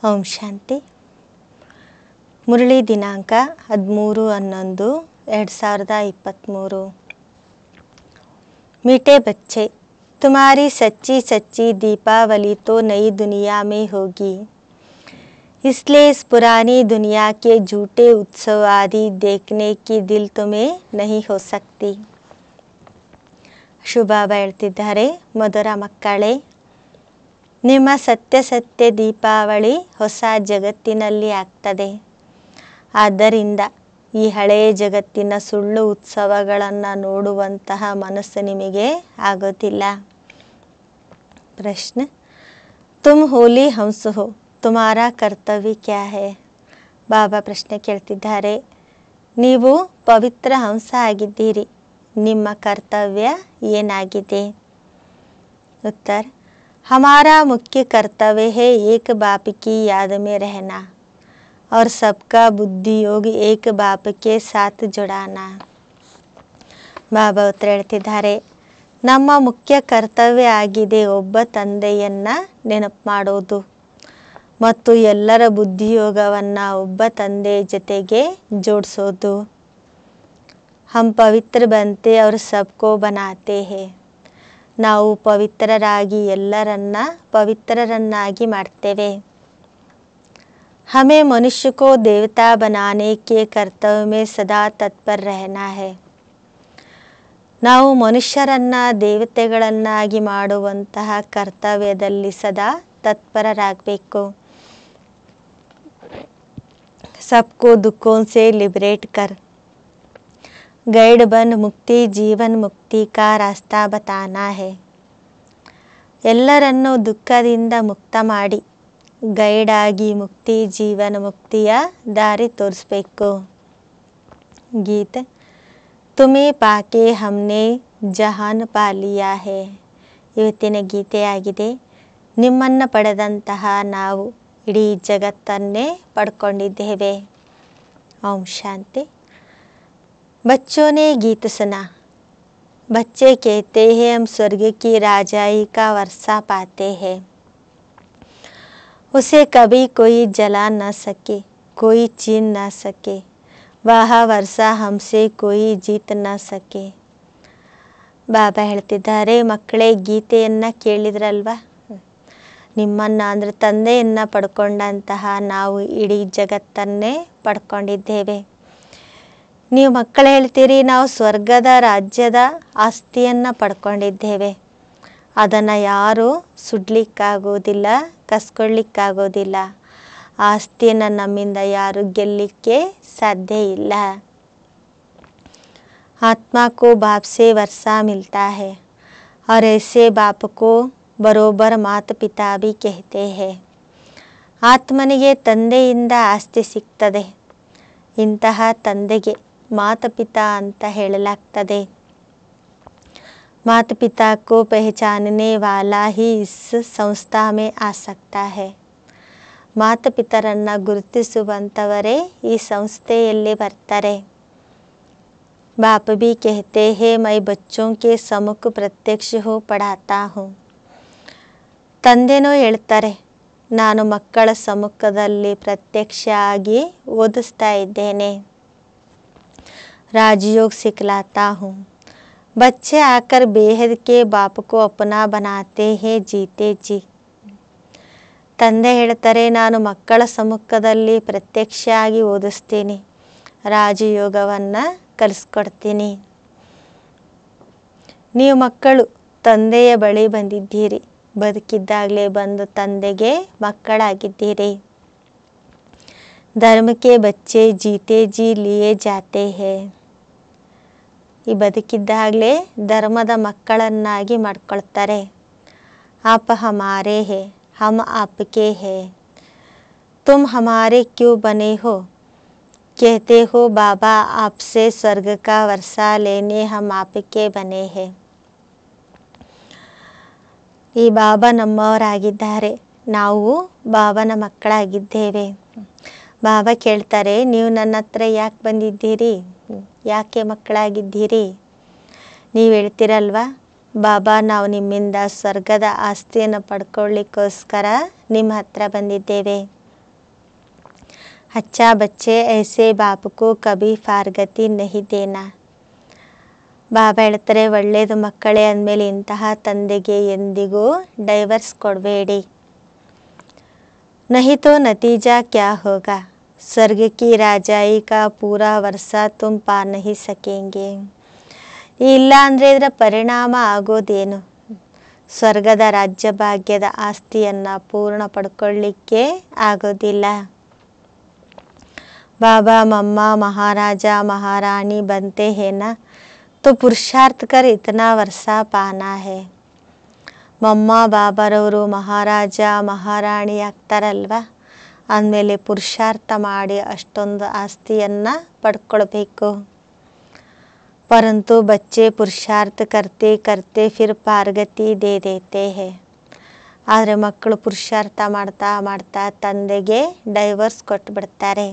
ಓಂ ಶಾಂತಿ. ಮುರಳಿ ದಿನಾಂಕ 13/11/2023. मीठे बच्चे, तुम्हारी सच्ची सच्ची दीपावली तो नई दुनिया में होगी, इसलिए इस पुरानी दुनिया के झूठे उत्सव आदि देखने की दिल तुम्हें नहीं हो सकती. ಶುಭಾಬ ಹೇಳ್ತಿದ್ದಾರೆ, ಮಧುರ ಮಕ್ಕಳೇ, ನಿಮ್ಮ ಸತ್ಯ ಸತ್ಯ ದೀಪಾವಳಿ ಹೊಸ ಜಗತ್ತಿನಲ್ಲಿ ಆಗ್ತದೆ. ಆದ್ದರಿಂದ ಈ ಹಳೆಯ ಜಗತ್ತಿನ ಸುಳ್ಳು ಉತ್ಸವಗಳನ್ನು ನೋಡುವಂತಹ ಮನಸ್ಸು ನಿಮಗೆ ಆಗೋದಿಲ್ಲ. ಪ್ರಶ್ನೆ, ತುಮ್ ಹೋಲಿ ಹಂಸ ಹೋ, ತುಮಾರಾ ಕರ್ತವ್ಯ ಕ್ಯಾ ಹೈ? ಬಾಬಾ ಪ್ರಶ್ನೆ ಕೇಳ್ತಿದ್ದಾರೆ, ನೀವು ಪವಿತ್ರ ಹಂಸ ಆಗಿದ್ದೀರಿ, ನಿಮ್ಮ ಕರ್ತವ್ಯ ಏನಾಗಿದೆ? ಉತ್ತರ, हमारा मुख्य कर्तव्य है एक बाप की याद में रहना और सबका बुद्धि योग एक बाप के साथ जुड़ाना. ಬಾಬಾ ಉತ್ತರ ಹೇಳ್ತಿದ್ದಾರೆ, ನಮ್ಮ ಮುಖ್ಯ ಕರ್ತವ್ಯ ಆಗಿದೆ ಒಬ್ಬ ತಂದೆಯನ್ನ ನೆನಪು ಮಾಡೋದು ಮತ್ತು ಎಲ್ಲರ ಬುದ್ಧಿಯೋಗವನ್ನು ಒಬ್ಬ ತಂದೆಯ ಜೊತೆಗೆ ಜೋಡಿಸೋದು. हम पवित्र बनते और सबको बनाते हैं. ನಾವು ಪವಿತ್ರರಾಗಿ ಎಲ್ಲರನ್ನ ಪವಿತ್ರರನ್ನಾಗಿ ಮಾಡ್ತೇವೆ. हमें मनुष्य को देवता बनाने के कर्तव्य में सदा तत्पर रहना है. ನಾವು ಮನುಷ್ಯರನ್ನ ದೇವತೆಗಳನ್ನಾಗಿ ಮಾಡುವಂತಹ ಕರ್ತವ್ಯದಲ್ಲಿ ಸದಾ ತತ್ಪರರಾಗಬೇಕು. सबको दुखों से लिबरेट कर, गैड बन मुक्ति जीवन मुक्ति का रास्ता बताना है. ಎಲ್ಲರನ್ನು ದುಃಖದಿಂದ ಮುಕ್ತ ಮಾಡಿ ಗೈಡ್ ಆಗಿ ಮುಕ್ತಿ ಜೀವನ ಮುಕ್ತಿಯ ದಾರಿ ತೋರಿಸ್ಬೇಕು. ಗೀತೆ, ತುಮೇ ಪಾಕೆ ಹಮ್ನೆ ಜಹಾನ್ ಪಾಲಿಯಾ ಹೇ. ಇವತ್ತಿನ ಗೀತೆಯಾಗಿದೆ, ನಿಮ್ಮನ್ನು ಪಡೆದಂತಹ ನಾವು ಇಡೀ ಜಗತ್ತನ್ನೇ ಪಡ್ಕೊಂಡಿದ್ದೇವೆ. ಓಂ ಶಾಂತಿ. बच्चों ने गीत सुना. बच्चे कहते हैं हम स्वर्ग की राजाई का वर्षा पाते हैं, उसे कभी कोई जला न सके, कोई छीन न सके, वह वर्षा हमसे कोई जीत न सके. ಬಾಬಾ ಹೇಳ್ತಿದ್ದಾರೆ, ಮಕ್ಕಳೇ ಗೀತೆಯನ್ನು ಕೇಳಿದ್ರಲ್ವಾ? ನಿಮ್ಮನ್ನು ಅಂದರೆ ತಂದೆಯನ್ನು ಪಡ್ಕೊಂಡಂತಹ ನಾವು ಇಡೀ ಜಗತ್ತನ್ನೇ ಪಡ್ಕೊಂಡಿದ್ದೇವೆ. ನೀವು ಮಕ್ಕಳು ಹೇಳ್ತೀರಿ, ನಾವು ಸ್ವರ್ಗದ ರಾಜ್ಯದ ಆಸ್ತಿಯನ್ನು ಪಡ್ಕೊಂಡಿದ್ದೇವೆ, ಅದನ್ನು ಯಾರೂ ಸುಡ್ಲಿಕ್ಕಾಗೋದಿಲ್ಲ, ಕಸ್ಕೊಳ್ಳಿಕ್ಕಾಗೋದಿಲ್ಲ. ಆಸ್ತಿಯನ್ನು ನಮ್ಮಿಂದ ಯಾರು ಗೆಲ್ಲಲಿಕ್ಕೆ ಸಾಧ್ಯ ಇಲ್ಲ. आत्मा को बाप से वर्षा मिलता है और ऐसे बाप को बरोबर माता पिता भी कहते हैं. ಆತ್ಮನಿಗೆ ತಂದೆಯಿಂದ ಆಸ್ತಿ ಸಿಗ್ತದೆ, ಇಂತಹ ತಂದೆಗೆ ಮಾತಪಿತಾ ಅಂತ ಹೇಳಲಾಗ್ತದೆ. माता पिता को पहचानने वाला ही इस संस्था में आ सकता है. ಮಾತಪಿತರನ್ನು ಗುರುತಿಸುವಂಥವರೇ ಈ ಸಂಸ್ಥೆಯಲ್ಲಿ ಬರ್ತಾರೆ. बाप भी कहते हैं मैं बच्चों के सम्मुख प्रत्यक्ष हो पढ़ाता हूँ. ತಂದೆನೂ ಹೇಳ್ತಾರೆ, ನಾನು ಮಕ್ಕಳ ಸಮ್ಮುಖದಲ್ಲಿ ಪ್ರತ್ಯಕ್ಷ ಆಗಿ ಓದಿಸ್ತಾ ಇದ್ದೇನೆ. राजयोग सिखलाता हूँ. बच्चे आकर बेहद के बाप को अपना बनाते हैं जीते जी. ತಂದೆ ಹೇಳ್ತಾರೆ, ನಾನು ಮಕ್ಕಳ ಸಮ್ಮುಖದಲ್ಲಿ ಪ್ರತ್ಯಕ್ಷ ಆಗಿ ಓದಿಸ್ತೀನಿ, ರಾಜಯೋಗವನ್ನು ಕಲಿಸ್ಕೊಡ್ತೀನಿ. ನೀವು ಮಕ್ಕಳು ತಂದೆಯ ಬಳಿ ಬಂದಿದ್ದೀರಿ, ಬದುಕಿದ್ದಾಗಲೇ ಬಂದು ತಂದೆಗೆ ಮಕ್ಕಳಾಗಿದ್ದೀರಿ. ಧರ್ಮ ಕೆ ಬಚ್ಚೆ ಜೀತೆ ಜಿ ಲಿಯೇ ಜಾತೆ ಹೇ. ಈ ಬದುಕಿದ್ದಾಗಲೇ ಧರ್ಮದ ಮಕ್ಕಳನ್ನಾಗಿ ಮಾಡ್ಕೊಳ್ತಾರೆ. ಆಪ್ ಹಮಾರೆ ಹೇ, ಹಮ್ ಆಪ್ಕೆ ಹೇ, ತುಮ್ ಹಮಾರೆ ಕ್ಯೂ ಬನೆ ಹೋ, कहते हो बाबा आपसे स्वर्ग का वर्षा लेने हम आपके बने हैं. ಈ ಬಾಬಾ ನಮ್ಮವರಾಗಿದ್ದಾರೆ, ನಾವು ಬಾಬನ ಮಕ್ಕಳಾಗಿದ್ದೇವೆ. ಬಾಬಾ ಕೇಳ್ತಾರೆ, ನೀವು ನನ್ನ ಹತ್ರ ಯಾಕೆ ಬಂದಿದ್ದೀರಿ, ಯಾಕೆ ಮಕ್ಕಳಾಗಿದ್ದೀರಿ? ನೀವು ಹೇಳ್ತೀರಲ್ವಾ, ಬಾಬಾ ನಾವು ನಿಮ್ಮಿಂದ ಸ್ವರ್ಗದ ಆಸ್ತಿಯನ್ನು ಪಡ್ಕೊಳ್ಳಿಕ್ಕೋಸ್ಕರ ನಿಮ್ಮ ಹತ್ರ ಬಂದಿದ್ದೇವೆ. अच्छा बच्चे, ऐसे बाप को कभी फारगತಿ नहीं देना. ಬಾಬಾ ಹೇಳ್ತಾರೆ, ಒಳ್ಳೆಯದು ಮಕ್ಕಳೇ ಅಂದಮೇಲೆ ಇಂತಹ ತಂದೆಗೆ ಎಂದಿಗೂ ಡೈವರ್ಸ್ ಕೊಡಬೇಡಿ. नहीं तो नतीजा क्या होगा, स्वर्ग की राजाई का पूरा वर्ष तुम पा नहीं सकेंगे. ಇಲ್ಲ ಅಂದರೆ ಇದರ ಪರಿಣಾಮ ಆಗೋದೇನು? ಸ್ವರ್ಗದ ರಾಜ್ಯ ಭಾಗ್ಯದ ಆಸ್ತಿಯನ್ನು ಪೂರ್ಣ ಪಡ್ಕೊಳ್ಳಿಕ್ಕೆ ಆಗೋದಿಲ್ಲ. बाबा मम्मा महाराजा महारानी बनते हैं ना, तो पुरुषार्थ कर इतना वर्षा पाना है. ಮಮ್ಮ ಬಾಬರವರು ಮಹಾರಾಜ ಮಹಾರಾಣಿ ಆಗ್ತಾರಲ್ವ, ಅಂದಮೇಲೆ ಪುರುಷಾರ್ಥ ಮಾಡಿ ಅಷ್ಟೊಂದು ಆಸ್ತಿಯನ್ನು ಪಡ್ಕೊಳ್ಬೇಕು. परंतु बच्चे पुरुषार्थ करते करते फिर पारगति दे देते हैं. ಆದರೆ ಮಕ್ಕಳು ಪುರುಷಾರ್ಥ ಮಾಡ್ತಾ ಮಾಡ್ತಾ ತಂದೆಗೆ ಡೈವರ್ಸ್ ಕೊಟ್ಬಿಡ್ತಾರೆ.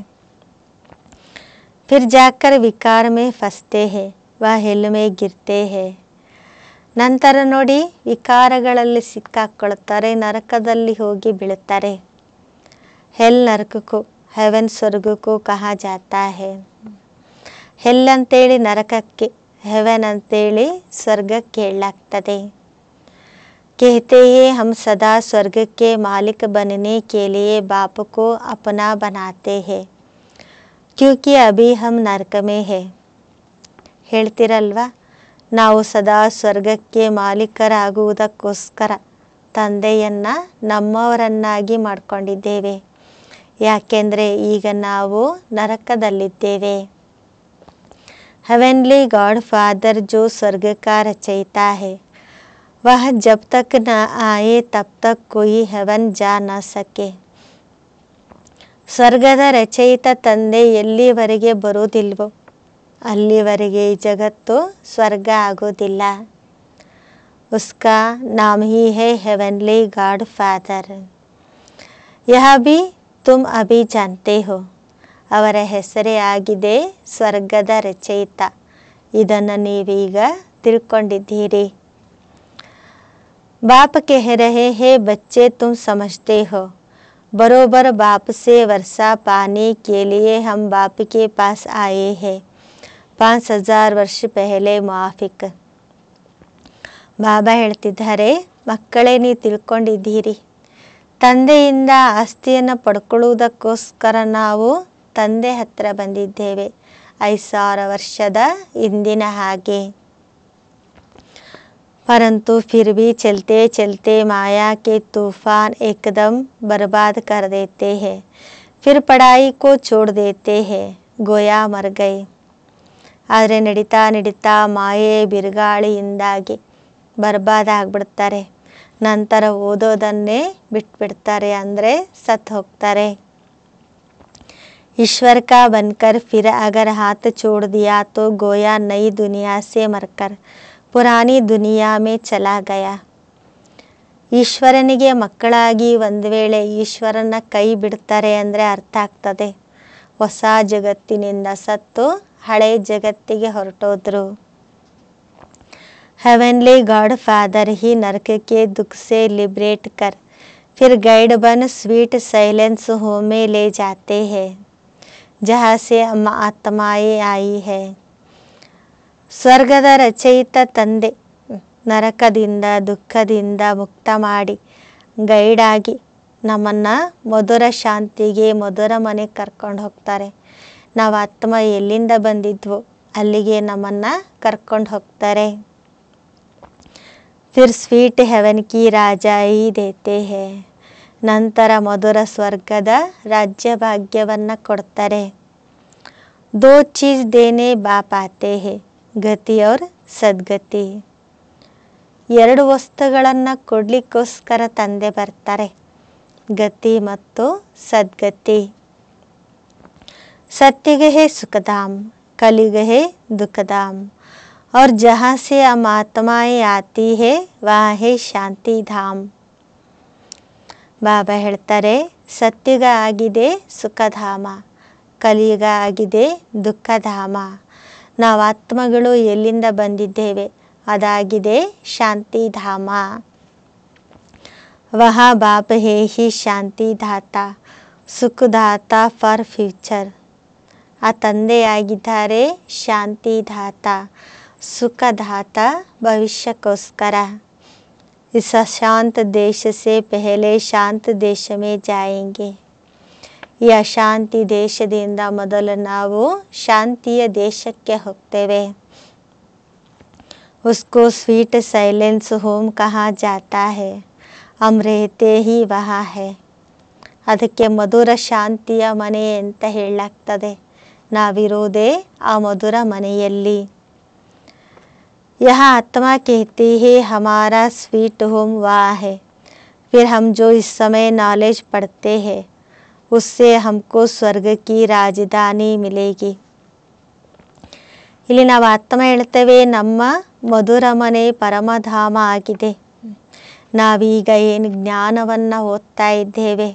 फिर जाकर विकार में फंसते हैं, वह हिल में गिरते हैं. ನಂತರ ನೋಡಿ ವಿಕಾರಗಳಲ್ಲಿ ಸಿಕ್ಕಾಕೊಳ್ತಾರೆ, ನರಕದಲ್ಲಿ ಹೋಗಿ ಬೀಳುತ್ತಾರೆ. ಹೆಲ್ ನರಕಕ್ಕೂ, ಹೆವೆನ್ ಸ್ವರ್ಗಕ್ಕೂ ಕಹಾ ಜಾತಾ ಹೈ. ಹೆಲ್ ಅಂತೇಳಿ ನರಕಕ್ಕೆ, ಹೆವೆನ್ ಅಂತೇಳಿ ಸ್ವರ್ಗಕ್ಕೆ ಹೇಳಲಾಗ್ತದೆ. कहते हैं हम सदा स्वर्ग के मालिक बनने के लिए बाप को अपना बनाते हैं, क्योंकि अभी हम नरक में है. ಹೇಳ್ತಿರಲ್ವಾ, ನಾವು ಸದಾ ಸ್ವರ್ಗಕ್ಕೆ ಮಾಲೀಕರಾಗುವುದಕ್ಕೋಸ್ಕರ ತಂದೆಯನ್ನು ನಮ್ಮವರನ್ನಾಗಿ ಮಾಡಿಕೊಂಡಿದ್ದೇವೆ. ಯಾಕೆಂದರೆ ಈಗ ನಾವು ನರಕದಲ್ಲಿದ್ದೇವೆ. हेवनली गॉड फादर जो स्वर्ग का रचयिता है, वह जब तक न आए तब तक कोई हेवन जा न सके. ಸ್ವರ್ಗದ ರಚಯಿತ ತಂದೆ ಎಲ್ಲಿವರೆಗೆ ಬರೋದಿಲ್ವೋ ಅಲ್ಲಿವರೆಗೆ ಈ ಜಗತ್ತು ಸ್ವರ್ಗ ಆಗೋದಿಲ್ಲ. उसका नाम ही है हेवनली गॉड फादर. यह भी तुम अभी जानते हो. ಅವರ ಹೆಸರೇ ಆಗಿದೆ ಸ್ವರ್ಗದ ರಚಯಿತ. ಇದನ್ನು ನೀವೀಗ ತಿಳ್ಕೊಂಡಿದ್ದೀರಿ. बाप कह रहे हैं बच्चे तुम समझते हो, बरोबर बाप से वर्षा पाने के लिए हम बाप के पास आए हैं 5000 ವರ್ಷ पहले मुआफिक. ಬಾಬಾ ಹೇಳ್ತಿದ್ದಾರೆ, ಮಕ್ಕಳೇ ನೀವು ತಿಳ್ಕೊಂಡಿದ್ದೀರಿ, ತಂದೆಯಿಂದ ಆಸ್ತಿಯನ್ನು ಪಡ್ಕೊಳ್ಳುವುದಕ್ಕೋಸ್ಕರ ನಾವು ತಂದೆ ಹತ್ರ ಬಂದಿದ್ದೇವೆ 5000 ವರ್ಷದ ಹಿಂದಿನ ಹಾಗೆ. परंतु फिर भी चलते चलते माया के तूफान एकदम बर्बाद कर देते हैं, फिर पढ़ाई को छोड़ देते हैं, गोया मर गए. ಆದರೆ ನಡೀತಾ ನಡೀತಾ ಮಾಯೆ ಬಿರುಗಾಳಿಯಿಂದಾಗಿ ಬರ್ಬಾದ್ ಆಗಿಬಿಡ್ತಾರೆ. ನಂತರ ಓದೋದನ್ನೇ ಬಿಟ್ಬಿಡ್ತಾರೆ, ಅಂದರೆ ಸತ್ತು ಹೋಗ್ತಾರೆ. ईश्वर का बनकर फिर अगर हाथ छोड़ दिया तो गोया नई दुनिया से मरकर ಪುರಾಣಿ ದುನಿಯಾ ಮೇ ಚಲಾ ಗಯಾ. ಈಶ್ವರನಿಗೆ ಮಕ್ಕಳಾಗಿ ಒಂದು ವೇಳೆ ಈಶ್ವರನ ಕೈ ಬಿಡ್ತಾರೆ ಅಂದರೆ ಅರ್ಥ ಆಗ್ತದೆ, ಹೊಸ ಜಗತ್ತಿನಿಂದ ಸತ್ತು ಹಳೆ ಜಗತ್ತಿಗೆ ಹೊರಟೋದ್ರು. हेवनली गॉड फादर ही नरक के दुख से लिबरेट कर फिर गाइड बन स्वीट साइलेंस होम में ले जाते हैं, जहाँ से हम आत्माएं आई है. ಸ್ವರ್ಗದ ರಚಯಿತ ತಂದೆ ನರಕದಿಂದ ದುಃಖದಿಂದ ಮುಕ್ತ ಮಾಡಿ ಗೈಡಾಗಿ ನಮ್ಮನ್ನು ಮಧುರ ಶಾಂತಿಗೆ ಮಧುರ ಮನೆಗೆ ಕರ್ಕೊಂಡು ಹೋಗ್ತಾರೆ. ನಾವು ಆತ್ಮ ಎಲ್ಲಿಂದ ಬಂದಿದ್ವೋ ಅಲ್ಲಿಗೆ ನಮ್ಮನ್ನು ಕರ್ಕೊಂಡು ಹೋಗ್ತಾರೆ. ಫಿರ್ ಸ್ವೀಟ್ ಹೆವನ್ ಕಿ ರಾಜಾಯಿ ದೇತೆ ಹೇ. ನಂತರ ಮಧುರ ಸ್ವರ್ಗದ ರಾಜ್ಯ ಭಾಗ್ಯವನ್ನು ಕೊಡ್ತಾರೆ. ದೋ ಚೀಜ್ ದೇನೆ ಬಾಪ್ ಆತೆ ಹೇ, ಗತಿ और ಸದ್ಗತಿ. ಎರಡು ವಸ್ತುಗಳನ್ನು ಕೊಡಲಿಕ್ಕೋಸ್ಕರ ತಂದೆ ಬರ್ತಾರೆ, ಗತಿ ಮತ್ತು ಸದ್ಗತಿ. सत्युग है सुखधाम, कलयुग है दुखधाम, और जहाँ से हम आत्माएं आती है वहाँ है ಶಾಂತಿ ಧಾಮ್. ಬಾಬಾ ಹೇಳ್ತಾರೆ, ಸತ್ಯುಗ ಆಗಿದೆ ಸುಖಧಾಮ, ಕಲಿಯುಗ ಆಗಿದೆ ದುಃಖಧಾಮ. ನಾವು ಆತ್ಮಗಳು ಎಲ್ಲಿಂದ ಬಂದಿದ್ದೇವೆ ಅದಾಗಿದೆ ಶಾಂತಿಧಾಮ. ವಹ ಬಾಪ್ ಹೇ ಹಿ ಶಾಂತಿದಾತ, ಸುಖದಾತ ಫಾರ್ ಫ್ಯೂಚರ್. ಆ ತಂದೆಯಾಗಿದ್ದಾರೆ ಶಾಂತಿದಾತ, ಸುಖದಾತ ಭವಿಷ್ಯಕ್ಕೋಸ್ಕರ. इस अशांत देश से पहले शांत देश में जाएंगे. ಈ ಅಶಾಂತಿ ದೇಶದಿಂದ ಮೊದಲು ನಾವು ಶಾಂತಿಯ ದೇಶಕ್ಕೆ ಹೋಗ್ತೇವೆ. उसको स्वीट साइलेंस होम कहा जाता है. हम रहते ही वहाँ है. ಅದಕ್ಕೆ ಮಧುರ ಶಾಂತಿಯ ಮನೆ ಅಂತ ಹೇಳಲಾಗ್ತದೆ. ನಾವಿರೋದೇ ಆ ಮಧುರ ಮನೆಯಲ್ಲಿ. यह आत्मा कहती है हमारा स्वीट होम वहाँ है. फिर हम जो इस समय नॉलेज पढ़ते हैं उससे हमको स्वर्ग की राजधानी मिलेगी. ಇಲ್ಲಿ ನಾವು ಆತ್ಮ ಹೇಳ್ತೇವೆ ನಮ್ಮ ಮಧುರ ಮನೆ ಪರಮಧಾಮ ಆಗಿದೆ. ನಾವೀಗ ಏನು ಜ್ಞಾನವನ್ನು ಓದ್ತಾ ಇದ್ದೇವೆ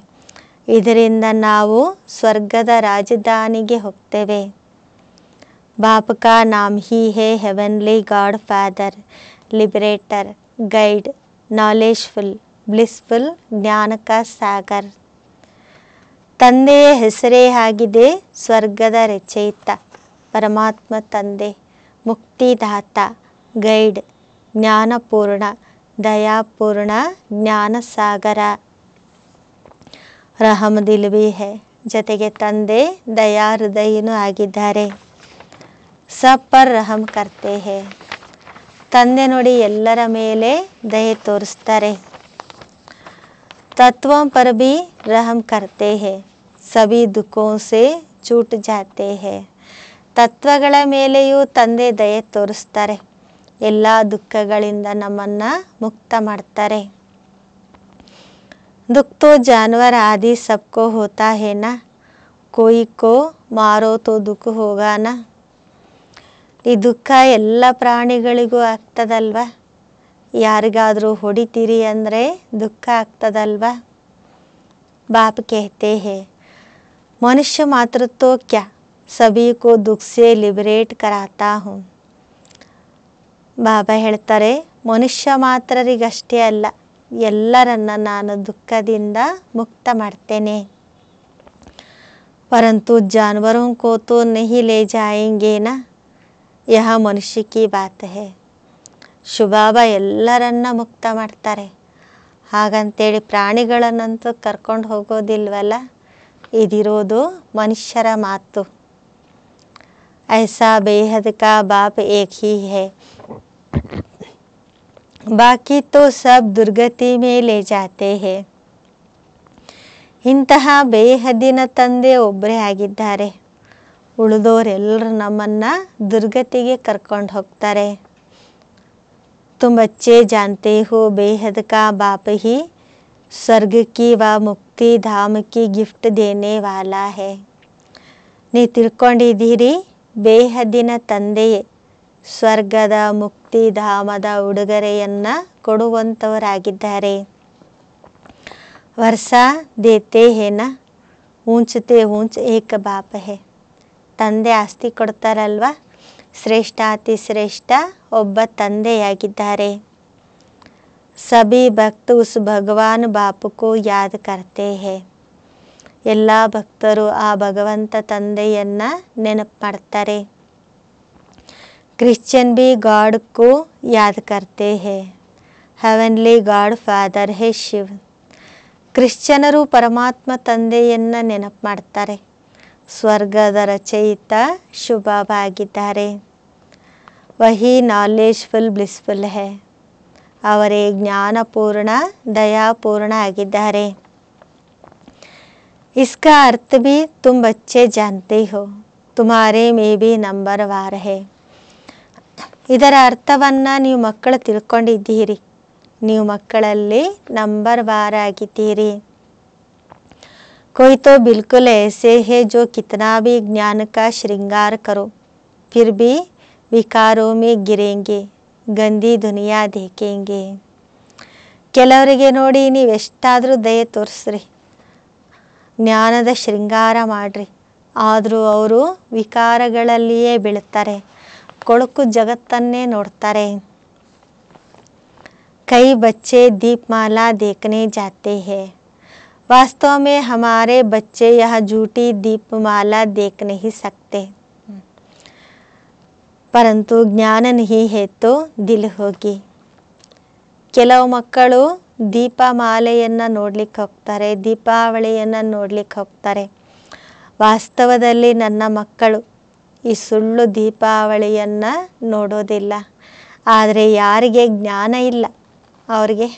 ಇದರಿಂದ ನಾವು ಸ್ವರ್ಗದ ರಾಜಧಾನಿಗೆ ಹೋಗ್ತೇವೆ. बाप का नाम ही है heavenly God father, liberator, guide, knowledgeful, blissful, ಜ್ಞಾನ का ಸಾಗರ್. ತಂದೆಯ ಹೆಸರೇ ಆಗಿದೆ ಸ್ವರ್ಗದ ರಚಯಿತ, ಪರಮಾತ್ಮ ತಂದೆ, ಮುಕ್ತಿದಾತ, ಗೈಡ್, ಜ್ಞಾನಪೂರ್ಣ, ದಯಾಪೂರ್ಣ, ಜ್ಞಾನ ಸಾಗರ. ರಹಮ್ ದಿಲ್ ಭಿ ಹೈ, ಜೊತೆಗೆ ತಂದೆ ದಯಾ ಹೃದಯನೂ ಆಗಿದ್ದಾರೆ. सब पर रहम करते हैं. ತಂದೆ ನೋಡಿ ಎಲ್ಲರ ಮೇಲೆ ದಯೆ ತೋರಿಸ್ತಾರೆ. तत्वों पर भी रहम करते हैं. सभी दुखों से छूट जाते हैं. ತತ್ವಗಳ ಮೇಲೆಯೂ ತಂದೆ ದಯೆ ತೋರಿಸ್ತಾರೆ. ಎಲ್ಲ ದುಃಖಗಳಿಂದ ನಮ್ಮನ್ನು ಮುಕ್ತ ಮಾಡ್ತಾರೆ. दुख तो जानवर आदि सबको होता है ना. कोई को मारो तो दुख होगा ना. ಈ ದುಃಖ ಎಲ್ಲ ಪ್ರಾಣಿಗಳಿಗೂ ಆಗ್ತದಲ್ವ. ಯಾರಿಗಾದರೂ ಹೊಡಿತೀರಿ ಅಂದರೆ ದುಃಖ ಆಗ್ತದಲ್ವ. ಬಾಪ್ कहते हैं मनुष्य मात्र तो क्या सभी को दुख से लिबरेट कराता हूँ. ಬಾಬಾ ಹೇಳ್ತಾರೆ ಮನುಷ್ಯ ಮಾತ್ರರಿಗಷ್ಟೇ ಅಲ್ಲ ಎಲ್ಲರನ್ನ ನಾನು ದುಃಖದಿಂದ ಮುಕ್ತ ಮಾಡ್ತೇನೆ. परंतु जानवरों को तो नहीं ले जाएंगे ना. यह ಮನುಷ್ಯ ಕಿ ಬಾತ್ ಹೈ. ಶುಭಾಬಾ ಎಲ್ಲರನ್ನ ಮುಕ್ತ ಮಾಡ್ತಾರೆ. ಹಾಗಂತೇಳಿ ಪ್ರಾಣಿಗಳನ್ನಂತೂ ಕರ್ಕೊಂಡು ಹೋಗೋದಿಲ್ವಲ್ಲ. ಇದಿರೋದು ಮನುಷ್ಯರ ಮಾತು. ऐसा बेहद का बाप एक ही है. बाकी तो सब दुर्गति में ले जाते हैं. ಇಂತಹ ಬೇಹದ್ದಿನ ತಂದೆ ಒಬ್ಬರೇ ಆಗಿದ್ದಾರೆ. ಉಳಿದವರೆಲ್ಲರೂ ನಮ್ಮನ್ನು ದುರ್ಗತಿಗೆ ಕರ್ಕೊಂಡು ಹೋಗ್ತಾರೆ. तुम बच्चे जानते हो बेहद का बाप ही स्वर्ग की व मुक्ति धाम की गिफ्ट देने वाला है. ನೀವು ತಿಳ್ಕೊಂಡಿದ್ದೀರಿ ಬೇಹದ್ದಿನ ತಂದೆಯೇ ಸ್ವರ್ಗದ ಮುಕ್ತಿಧಾಮದ ಉಡುಗೊರೆಯನ್ನು ಕೊಡುವಂಥವರಾಗಿದ್ದಾರೆ. वर्षा देते हैं ना. ऊंचते ऊंच एक बाप है. ತಂದೆ ಆಸ್ತಿ ಕೊಡ್ತಾರಲ್ವ, ಶ್ರೇಷ್ಠ ಅತಿ ಶ್ರೇಷ್ಠ ಒಬ್ಬ ತಂದೆಯಾಗಿದ್ದಾರೆ. ಸಭಿ ಭಕ್ತ ಉಸ್ ಭಗವಾನ್ ಬಾಪು ಕೋ ಯಾದ್ ಕರ್ತೆ ಹೈ. ಎಲ್ಲ ಭಕ್ತರು ಆ ಭಗವಂತ ತಂದೆಯನ್ನು ನೆನಪು ಮಾಡ್ತಾರೆ. ಕ್ರಿಶ್ಚಿಯನ್ ಬಿ ಗಾಡ್ ಕೋ ಯಾದ್ ಕರ್ತೆ ಹೈ. ಹೆವನ್ಲಿ ಗಾಡ್ ಫಾದರ್ ಹೈ ಶಿವ್. ಕ್ರಿಶ್ಚಿಯನರು ಪರಮಾತ್ಮ ತಂದೆಯನ್ನು ನೆನಪು ಮಾಡ್ತಾರೆ. ಸ್ವರ್ಗದ ರಚಯಿತ ಶುಭಾಬ ಆಗಿದ್ದಾರೆ. ವಹಿ ನಾಲೆಜ್ಫುಲ್ ಬ್ಲಿಸ್ಫುಲ್ ಹೈ. ಅವರೇ ಜ್ಞಾನಪೂರ್ಣ ದಯಾಪೂರ್ಣ ಆಗಿದ್ದಾರೆ. इसका अर्थ भी तुम बच्चे जानते हो. तुम्हारे में भी नंबरवार है. ಇದರ ಅರ್ಥವನ್ನು ನೀವು ಮಕ್ಕಳು ತಿಳ್ಕೊಂಡಿದ್ದೀರಿ. ನೀವು ಮಕ್ಕಳಲ್ಲಿ ನಂಬರ್ ವಾರ್ ಆಗಿದ್ದೀರಿ. कोई तो बिल्कुल ऐसे है जो कितना भी ज्ञान का श्रृंगार करो फिर भी विकारों में गिरेंगे, गंदी दुनिया देखेंगे. ಕೆಲವರಿಗೆ ನೋಡಿ ನೀವು ಎಷ್ಟಾದರೂ ದಯೆ ತೋರಿಸ್ರಿ, ಜ್ಞಾನದ ಶೃಂಗಾರ ಮಾಡ್ರಿ, ಆದರೂ ಅವರು ವಿಕಾರಗಳಲ್ಲಿಯೇ ಬೀಳ್ತಾರೆ, ಕೊಳಕು ಜಗತ್ತನ್ನೇ ನೋಡ್ತಾರೆ. कई बच्चे दीपमाला देखने जाते हैं. वास्तव में हमारे बच्चे यह झूठी दीपमाला देख नहीं सकते, परंतु ज्ञान नहीं है तो दिल होगी। ಕೆಲವು ಮಕ್ಕಳು ದೀಪಮಾಲೆಯನ್ನು ನೋಡ್ಲಿಕ್ಕೆ ಹೋಗ್ತಾರೆ, ದೀಪಾವಳಿಯನ್ನು ನೋಡ್ಲಿಕ್ಕೆ ಹೋಗ್ತಾರೆ. ವಾಸ್ತವದಲ್ಲಿ ನನ್ನ ಮಕ್ಕಳು ಈ ಸುಳ್ಳು ದೀಪಾವಳಿಯನ್ನು ನೋಡೋದಿಲ್ಲ. ಆದರೆ ಯಾರಿಗೆ ಜ್ಞಾನ ಇಲ್ಲ ಅವರಿಗೆ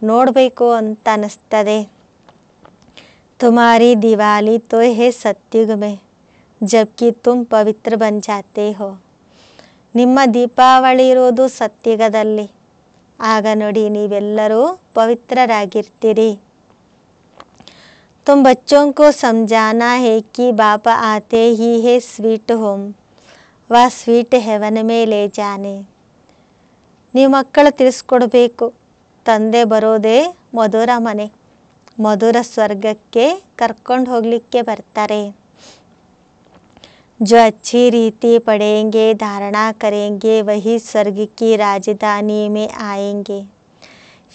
ನೋಡಬೇಕು ಅಂತ ಅನ್ನಿಸ್ತದೆ. तुम्हारी दिवाली तो है सत्युग में जबकि तुम पवित्र बन जाते हो. ನಿಮ್ಮ ದೀಪಾವಳಿ ಇರೋದು ಸತ್ಯುಗದಲ್ಲಿ, ಆಗ ನೋಡಿ ನೀವೆಲ್ಲರೂ ಪವಿತ್ರರಾಗಿರ್ತೀರಿ. तुम बच्चों को समझाना है कि बाप आते ही है स्वीट होम व स्वीट हेवन में ले जाने. ನೀವು ಮಕ್ಕಳು ತಿಳಿಸ್ಕೊಡ್ಬೇಕು, ತಂದೆ ಬರೋದೇ ಮಧುರ ಮನೆ, ಮಧುರ ಸ್ವರ್ಗಕ್ಕೆ ಕರ್ಕೊಂಡು ಹೋಗಲಿಕ್ಕೆ ಬರ್ತಾರೆ. जो अच्छी रीति पढ़ेंगे धारणा करेंगे वही स्वर्ग की राजधानी में आएंगे.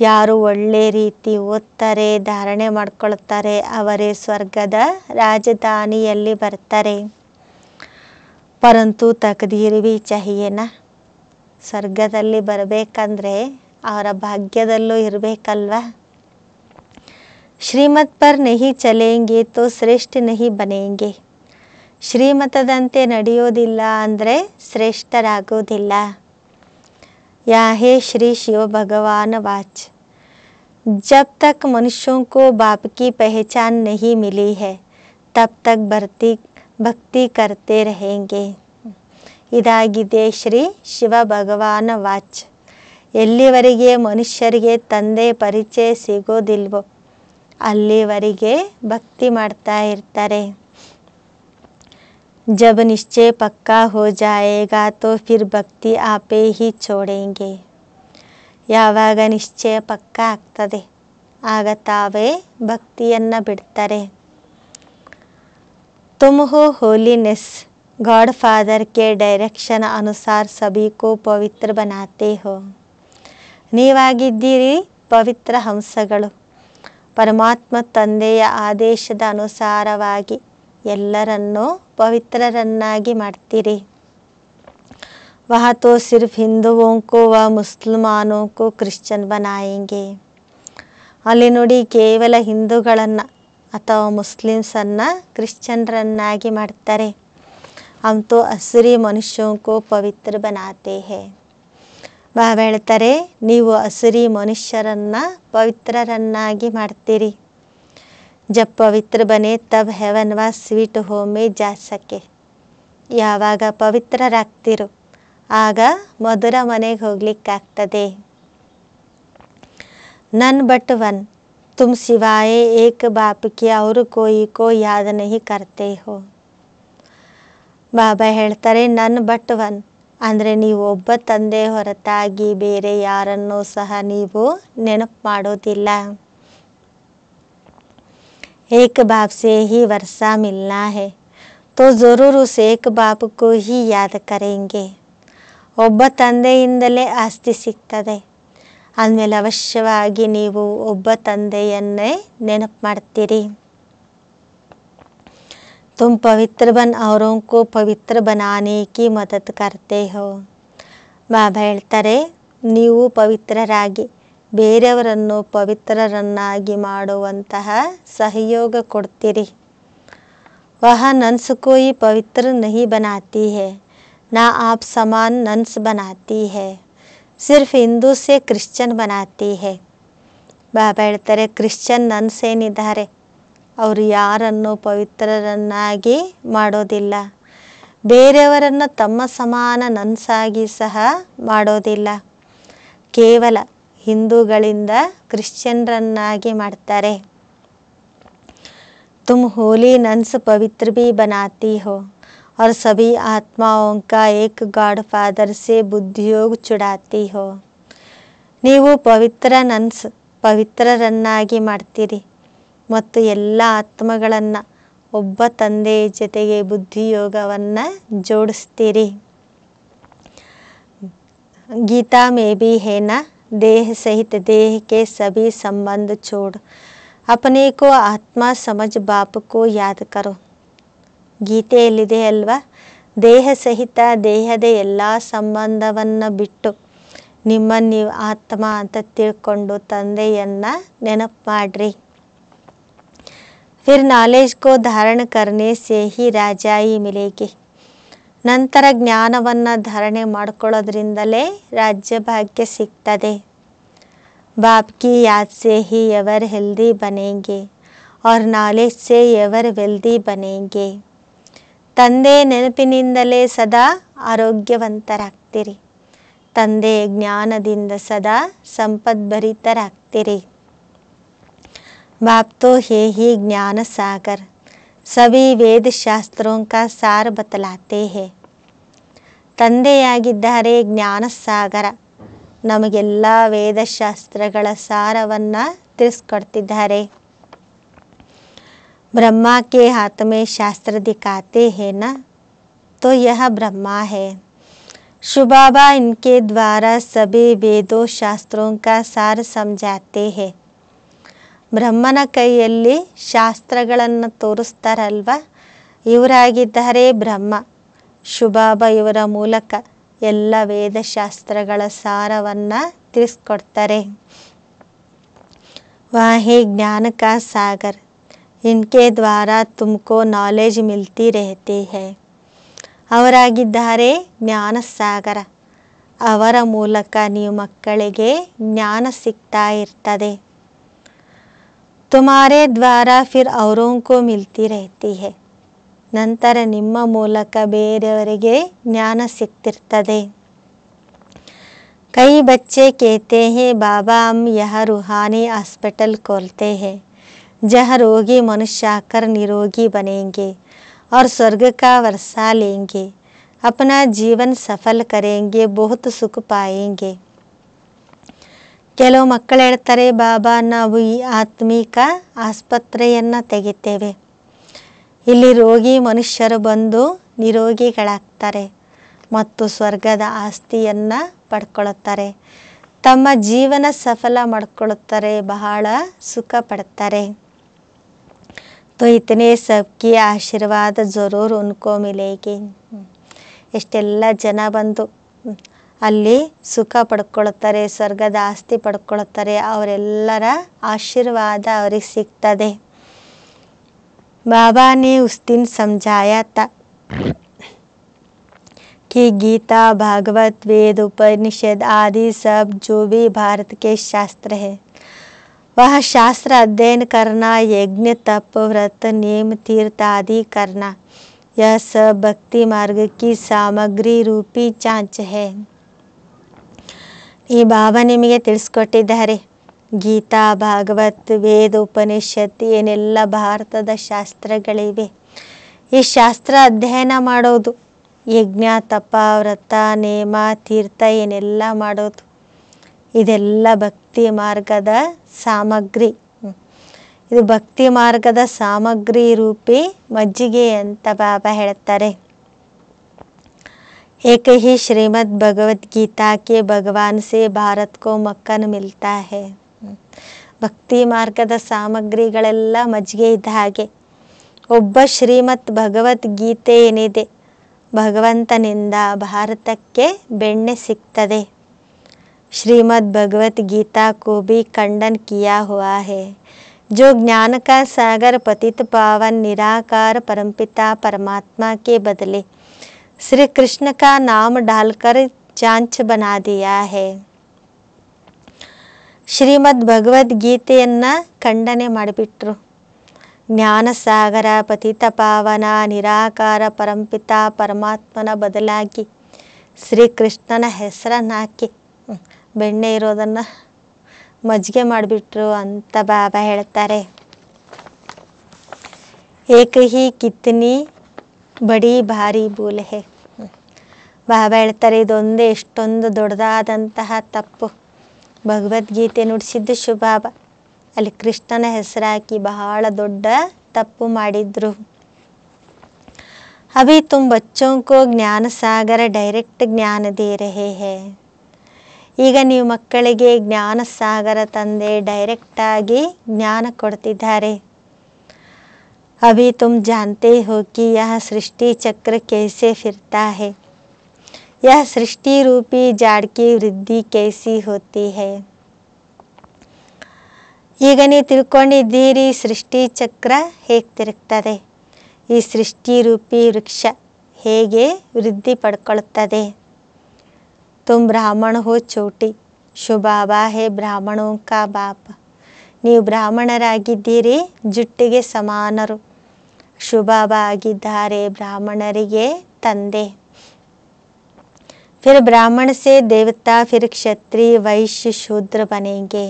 ಯಾರು ಒಳ್ಳೆ ರೀತಿ ಓದ್ತಾರೆ, ಧಾರಣೆ ಮಾಡ್ಕೊಳ್ತಾರೆ, ಅವರೇ ಸ್ವರ್ಗದ ರಾಜಧಾನಿಯಲ್ಲಿ ಬರ್ತಾರೆ. ಪರಂತು ತಕದೀರ್ ಭಿ ಚಾಹಿಯೇನಾ, ಸ್ವರ್ಗದಲ್ಲಿ ಬರಬೇಕಂದ್ರೆ ಅವರ ಭಾಗ್ಯದಲ್ಲೂ ಇರಬೇಕಲ್ವಾ. ಶ್ರೀಮತ್ ಪರ್ ನಹಿ ಚಲೇಂಗೆ ತೋ ಶ್ರೇಷ್ಠ ನಹಿ ಬನೇಂಗೆ. ಶ್ರೀಮತದಂತೆ ನಡೆಯೋದಿಲ್ಲ ಅಂದರೆ ಶ್ರೇಷ್ಠರಾಗೋದಿಲ್ಲ. ಯಾ ಹೇ ಶ್ರೀ ಶಿವ ಭಗವಾನ್ ವಾಚ್, जब तक मनुष्यों को बाप की पहचान नहीं मिली है तब तक भक्ति करते रहेंगे. ಇದಾಗಿದೆ ಶ್ರೀ ಶಿವ ಭಗವಾನ ವಾಚ್. ಎಲ್ಲಿವರೆಗೆ ಮನುಷ್ಯರಿಗೆ ತಂದೆ ಪರಿಚಯ ಸಿಗೋದಿಲ್ವೋ ಅಲ್ಲಿವರೆಗೆ ಭಕ್ತಿ ಮಾಡ್ತಾ ಇರ್ತಾರೆ. जब निश्चय पक्का हो जाएगा तो फिर भक्ति आपे ही छोड़ेंगे. ಯಾವಾಗ ನಿಶ್ಚಯ ಪಕ್ಕ ಆಗ್ತದೆ ಆಗ ತಾವೇ ಭಕ್ತಿಯನ್ನು ಬಿಡ್ತಾರೆ. तुम हो होलीनेस, गॉड फादर के डायरेक्शन अनुसार सभी को पवित्र बनाते हो. ನೀವಾಗಿದ್ದೀರಿ ಪವಿತ್ರ ಹಂಸಗಳು, ಪರಮಾತ್ಮ ತಂದೆಯ ಆದೇಶದ ಅನುಸಾರವಾಗಿ ಎಲ್ಲರನ್ನೂ ಪವಿತ್ರರನ್ನಾಗಿ ಮಾಡ್ತೀರಿ. वह तो सिर्फ हिंदुओं को व मुसलमानों को क्रिश्चियन बनाएंगे. ಅಲ್ಲಿ ನೋಡಿ ಕೇವಲ ಹಿಂದೂಗಳನ್ನು ಅಥವಾ ಮುಸ್ಲಿಮ್ಸನ್ನು ಕ್ರಿಶ್ಚಿಯನ್ರನ್ನಾಗಿ ಮಾಡ್ತಾರೆ. हम तो असली मनुष्यों को पवित्र बनाते हैं. ಬಾಬಾ ಹೇಳ್ತಾರೆ ನೀವು ಅಸುರಿ ಮನುಷ್ಯರನ್ನು ಪವಿತ್ರರನ್ನಾಗಿ ಮಾಡ್ತೀರಿ. जब पवित्र बने तब हेवन व स्वीट होम में जा सके. ಯಾವಾಗ ಪವಿತ್ರರಾಗ್ತಿರೋ ಆಗ ಮಧುರ ಮನೆಗೆ ಹೋಗ್ಲಿಕ್ಕಾಗ್ತದೆ. नन बट वन, तुम सिवाय एक बाप के और कोई को याद नहीं करते हो. ಬಾಬಾ ಹೇಳ್ತಾರೆ ನನ್ ಬಟ್ ಒನ್ ಅಂದರೆ ನೀವು ಒಬ್ಬ ತಂದೆ ಹೊರತಾಗಿ ಬೇರೆ ಯಾರನ್ನೂ ಸಹ ನೀವು ನೆನಪು ಮಾಡೋದಿಲ್ಲ. एक बाप से ही वर्षा मिलना है तो ज़रूर उस एक बाप को ही याद करेंगे. ಒಬ್ಬ ತಂದೆಯಿಂದಲೇ ಆಸ್ತಿ ಸಿಗ್ತದೆ ಅಂದಮೇಲೆ ಅವಶ್ಯವಾಗಿ ನೀವು ಒಬ್ಬ ತಂದೆಯನ್ನೇ ನೆನಪು ಮಾಡ್ತೀರಿ. तुम पवित्र बन औरों को पवित्र बनाने की मदद करते हो. ಬಾಬಾ ಹೇಳ್ತಾರೆ ನೀವು ಪವಿತ್ರರಾಗಿ ಬೇರೆಯವರನ್ನು ಪವಿತ್ರರನ್ನಾಗಿ ಮಾಡುವಂತಹ ಸಹಯೋಗ ಕೊಡ್ತೀರಿ. वह नंस कोई पवित्र नहीं बनाती है, ना आप समान नंस बनाती है, सिर्फ हिंदू से क्रिश्चियन बनाती है. ಬಾಬಾ ಹೇಳ್ತಾರೆ ಕ್ರಿಶ್ಚಿಯನ್ ನನ್ಸ್ ಏನಿದ್ದಾರೆ ಅವರು ಯಾರನ್ನು ಪವಿತ್ರರನ್ನಾಗಿ ಮಾಡೋದಿಲ್ಲ, ಬೇರೆಯವರನ್ನು ತಮ್ಮ ಸಮಾನ ನನ್ಸಾಗಿ ಸಹ ಮಾಡೋದಿಲ್ಲ, ಕೇವಲ ಹಿಂದೂಗಳಿಂದ ಕ್ರಿಶ್ಚಿಯನ್ರನ್ನಾಗಿ ಮಾಡ್ತಾರೆ. तुम होली नंस पवित्र भी बनाती हो और सभी आत्माओं का एक गॉड फादर से बुद्धियोग छुड़ाती हो. ನೀವು ಪವಿತ್ರ ನನ್ಸ್ ಪವಿತ್ರರನ್ನಾಗಿ ಮಾಡ್ತೀರಿ ಮತ್ತು ಎಲ್ಲ ಆತ್ಮಗಳನ್ನು ಒಬ್ಬ ತಂದೆಯ ಜೊತೆಗೆ ಬುದ್ಧಿಯೋಗವನ್ನು ಜೋಡಿಸ್ತೀರಿ. ಗೀತಾ ಮೇ ಬಿ ಹೇನ ದೇಹ ಸಹಿತ ದೇಹ ಕೆ ಸಭಿ ಸಂಬಂಧ छोड़ अपने को आत्मा समझ बाप को याद करो. ಗೀತೆಯಲ್ಲಿದೆ ಅಲ್ವಾ, ದೇಹ ಸಹಿತ ದೇಹದ ಎಲ್ಲ ಸಂಬಂಧವನ್ನು ಬಿಟ್ಟು ನಿಮ್ಮನ್ನು ನೀವು ಆತ್ಮ ಅಂತ ತಿಳ್ಕೊಂಡು ತಂದೆಯನ್ನು ನೆನಪು ಮಾಡ್ರಿ. फिर नॉलेज को धारण करने से ही राजाई मिलेगी. ನಂತರ ಜ್ಞಾನವನ್ನು ಧಾರಣೆ ಮಾಡ್ಕೊಳ್ಳೋದ್ರಿಂದಲೇ ರಾಜ್ಯ ಭಾಗ್ಯ ಸಿಗ್ತದೆ. बाप की याद से ही एवर हेल्दी बनेंगे और नॉलेज से एवर वेल्दी बनेंगे. ತಂದೆ ನೆನಪಿನಿಂದಲೇ ಸದಾ ಆರೋಗ್ಯವಂತರಾಗ್ತೀರಿ. ತಂದೆ ಜ್ಞಾನದಿಂದ ಸದಾ ಸಂಪದ್ಭರಿತರಾಗ್ತೀರಿ. बाप तो है ही ज्ञान सागर, सभी ವೇದ ಶಾಸ್ತ್ರೋं का सार बतलाते हैं. ತಂದೆಯಾಗಿದ್ದಾರೆ ಜ್ಞಾನ ಸಾಗರ, ನಮಗೆಲ್ಲ ವೇದಶಾಸ್ತ್ರಗಳ ಸಾರವನ್ನು ತಿಳಿಸ್ಕೊಡ್ತಿದ್ದಾರೆ. ब्रह्मा के हाथ में शास्त्र दिखाते हैं ना, तो यह ब्रह्मा है. शिवबाबा इनके द्वारा सभी वेदों शास्त्रों का सार समझाते हैं. ಬ್ರಹ್ಮನ ಕೈಯಲ್ಲಿ ಶಾಸ್ತ್ರಗಳನ್ನು ತೋರಿಸ್ತಾರಲ್ವ, ಇವರಾಗಿದ್ದಾರೆ ಬ್ರಹ್ಮ. ಶಿವಬಾಬಾ ಇವರ ಮೂಲಕ ಎಲ್ಲ ವೇದಶಾಸ್ತ್ರಗಳ ಸಾರವನ್ನು ತಿಳಿಸ್ಕೊಡ್ತಾರೆ. ವಾಹೇ ಜ್ಞಾನ ಕಾ ಸಾಗರ್, ಇನ್ಕೆ ದ್ವಾರ ತುಮಕೋ ನಾಲೆಜ್ ಮಿಲ್ತಿ ರಹತಿ ಹೈ. ಅವರಾಗಿದ್ದಾರೆ ಜ್ಞಾನ ಸಾಗರ, ಅವರ ಮೂಲಕ ನೀವು ಮಕ್ಕಳಿಗೆ ಜ್ಞಾನ ಸಿಗ್ತಾ ಇರ್ತದೆ. तुम्हारे द्वारा फिर औरों को मिलती रहती है. ನಂತರ ನಿಮ್ಮ ಮೂಲಕ ಬೇರೆಯವರಿಗೆ ಜ್ಞಾನ ಸಿಗ್ತಿರ್ತದೆ. कई बच्चे कहते हैं बाबा हम यह रूहानी हॉस्पिटल खोलते हैं जहाँ रोगी मनुष्य आकर निरोगी बनेंगे और स्वर्ग का वर्षा लेंगे, अपना जीवन सफल करेंगे, बहुत सुख पाएंगे. ಕೆಲವು ಮಕ್ಕಳು ಹೇಳ್ತಾರೆ, ಬಾಬಾ ನಾವು ಈ ಆತ್ಮಿಕ ಆಸ್ಪತ್ರೆಯನ್ನು ತೆಗಿತೇವೆ, ಇಲ್ಲಿ ರೋಗಿ ಮನುಷ್ಯರು ಬಂದು ನಿರೋಗಿಗಳಾಗ್ತಾರೆ ಮತ್ತು ಸ್ವರ್ಗದ ಆಸ್ತಿಯನ್ನು ಪಡ್ಕೊಳ್ಳುತ್ತಾರೆ, ತಮ್ಮ ಜೀವನ ಸಫಲ ಮಾಡ್ಕೊಳ್ಳುತ್ತಾರೆ, ಬಹಳ ಸುಖ ಪಡ್ತಾರೆ. तो इतने सबकी ಆಶೀರ್ವಾದ ಜರೂರ್ ಉನ್ಕೋ ಮಿಲೇಗಿ. ಎಷ್ಟೆಲ್ಲ ಜನ ಬಂದು ಅಲ್ಲಿ ಸುಖ ಪಡ್ಕೊಳ್ತಾರೆ, ಸ್ವರ್ಗದ ಆಸ್ತಿ ಪಡ್ಕೊಳ್ತಾರೆ, ಅವರೆಲ್ಲರ ಆಶೀರ್ವಾದ ಅವ್ರಿಗೆ ಸಿಗ್ತದೆ. बाबा ने उस दिन समझाया था कि गीता, भागवत, वेद, उपनिषद आदि सब जो भी भारत के शास्त्र है, वह शास्त्र अध्ययन करना, यज्ञ, तप, व्रत, नियम, तीर्थ आदि करना, यह सब भक्ति मार्ग की सामग्री रूपी चांच है. ಈ ಬಾಬಾ ನಿಮಗೆ ತಿಳಿಸ್ಕೊಟ್ಟಿದ್ದಾರೆ, ಗೀತಾ, ಭಾಗವತ್, ವೇದ, ಉಪನಿಷತ್ ಏನೆಲ್ಲ ಭಾರತದ ಶಾಸ್ತ್ರಗಳಿವೆ, ಈ ಶಾಸ್ತ್ರ ಅಧ್ಯಯನ ಮಾಡೋದು, ಯಜ್ಞ, ತಪ, ವ್ರತ, ನೇಮ, ತೀರ್ಥ ಏನೆಲ್ಲ ಮಾಡೋದು, ಇದೆಲ್ಲ ಭಕ್ತಿ ಮಾರ್ಗದ ಸಾಮಗ್ರಿ. ಇದು ಭಕ್ತಿ ಮಾರ್ಗದ ಸಾಮಗ್ರಿ ರೂಪಿ ಮಜ್ಜಿಗೆ ಅಂತ ಬಾಬಾ ಹೇಳ್ತಾರೆ. एक ही श्रीमद् भगवत गीता के भगवान से भारत को मक्खन मिलता है. ಭಕ್ತಿ ಮಾರ್ಗದ ಸಾಮಗ್ರಿಗಳೆಲ್ಲ ಮಜ್ಜಿಗೆ ಇದ್ದ ಹಾಗೆ. ಒಬ್ಬ ಶ್ರೀಮತ್ ಭಗವದ್ಗೀತೆ ಏನಿದೆ, ಭಗವಂತನಿಂದ ಭಾರತಕ್ಕೆ ಬೆಣ್ಣೆ ಸಿಗ್ತದೆ. श्रीमद् भगवत गीता को भी खंडन किया हुआ है. जो ज्ञान का सागर पतित पावन निराकार परमपिता परमात्मा के बदले श्री कृष्ण का नाम डालकर चांच बना दिया है. ಶ್ರೀಮದ್ ಭಗವದ್ಗೀತೆಯನ್ನು ಖಂಡನೆ ಮಾಡಿಬಿಟ್ರು. ಜ್ಞಾನ ಸಾಗರ, ಪತಿತ ಪಾವನ, ನಿರಾಕಾರ ಪರಂಪಿತ ಪರಮಾತ್ಮನ ಬದಲಾಗಿ ಶ್ರೀಕೃಷ್ಣನ ಹೆಸರನ್ನು ಹಾಕಿ ಬೆಣ್ಣೆ ಇರೋದನ್ನು ಮಜ್ಜಿಗೆ ಮಾಡಿಬಿಟ್ರು ಅಂತ ಬಾಬಾ ಹೇಳ್ತಾರೆ. ಏಕ ಹಿ ಕಿತ್ನಿ ಬಡಿ ಭಾರಿ ಭೂಲ್ ಹೇ. ಬಾಬಾ ಹೇಳ್ತಾರೆ, ಇದೊಂದೇ ಎಷ್ಟೊಂದು ದೊಡ್ಡದಾದಂತಹ ತಪ್ಪು. ಭಗವದ್ಗೀತೆ ನುಡಿಸಿದ್ದು ಶಿವಬಾಬಾ, ಅಲ್ಲಿ ಕೃಷ್ಣನ ಹೆಸರು ಹಾಕಿ ಬಹಳ ದೊಡ್ಡ ತಪ್ಪು ಮಾಡಿದ್ರು. अभी तुम बच्चों को ज्ञान सागर डायरेक्ट ज्ञान दे रहे हैं. ಈಗ ನೀವು ಮಕ್ಕಳಿಗೆ ಜ್ಞಾನ ಸಾಗರ ತಂದೆ ಡೈರೆಕ್ಟಾಗಿ ಜ್ಞಾನ ಕೊಡ್ತಿದ್ದಾರೆ. अभी तुम जानते हो कि यह सृष्टि चक्र कैसे फिरता है, यह सृष्टि रूपी जाड़ की वृद्धि कैसी होती है. ಈಗ ನೀವು ತಿಳ್ಕೊಂಡಿದ್ದೀರಿ ಸೃಷ್ಟಿ ಚಕ್ರ ಹೇಗೆ ತಿರುಗ್ತದೆ, ಈ ಸೃಷ್ಟಿ ರೂಪಿ ವೃಕ್ಷ ಹೇಗೆ ವೃದ್ಧಿ ಪಡ್ಕೊಳ್ಳುತ್ತದೆ. तुम ब्राह्मण हो छोटी, ಶುಭಾಬಾ ಹೇ ಬ್ರಾಹ್ಮಣೋ ಕಾ ಬಾಪ್. ನೀವು ಬ್ರಾಹ್ಮಣರಾಗಿದ್ದೀರಿ, ಜುಟ್ಟಿಗೆ ಸಮಾನರು. ಶುಭಾಬಾ ಆಗಿದ್ದಾರೆ, ಬ್ರಾಹ್ಮಣರಿಗೆ ತಂದೆ. फिर ब्राह्मण से देवता, फिर क्षत्रिय, वैश्य, शूद्र बनेंगे.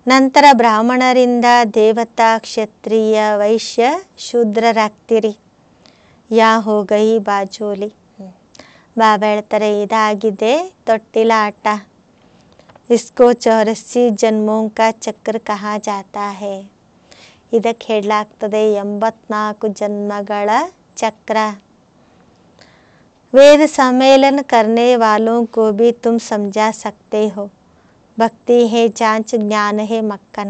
ನಂತರ ಬ್ರಾಹ್ಮಣರಿಂದ ದೇವತಾ, ಕ್ಷತ್ರಿಯ, ವೈಶ್ಯ, ಶೂದ್ರರಾಗ್ತೀರಿ. ಯಾ ಹೋ ಗೈ ಬಾಜೋಲಿ. ಬಾಬಾ ಹೇಳ್ತಾರೆ ಇದಾಗಿದೆ ತೊಟ್ಟಿಲ ಆಟ. इसको 84 ಜನ್ಮೋं का ಚಕ್ರ ಕಹಾ ಜಾತಾ ಹೈ. ಇದಕ್ಕೆ ಹೇಳಲಾಗ್ತದೆ 84 ಜನ್ಮಗಳ ಚಕ್ರ. वेद सम्मेलन करने वालों को भी तुम समझा सकते हो. भक्ति है जांच, ज्ञान है मक्खन.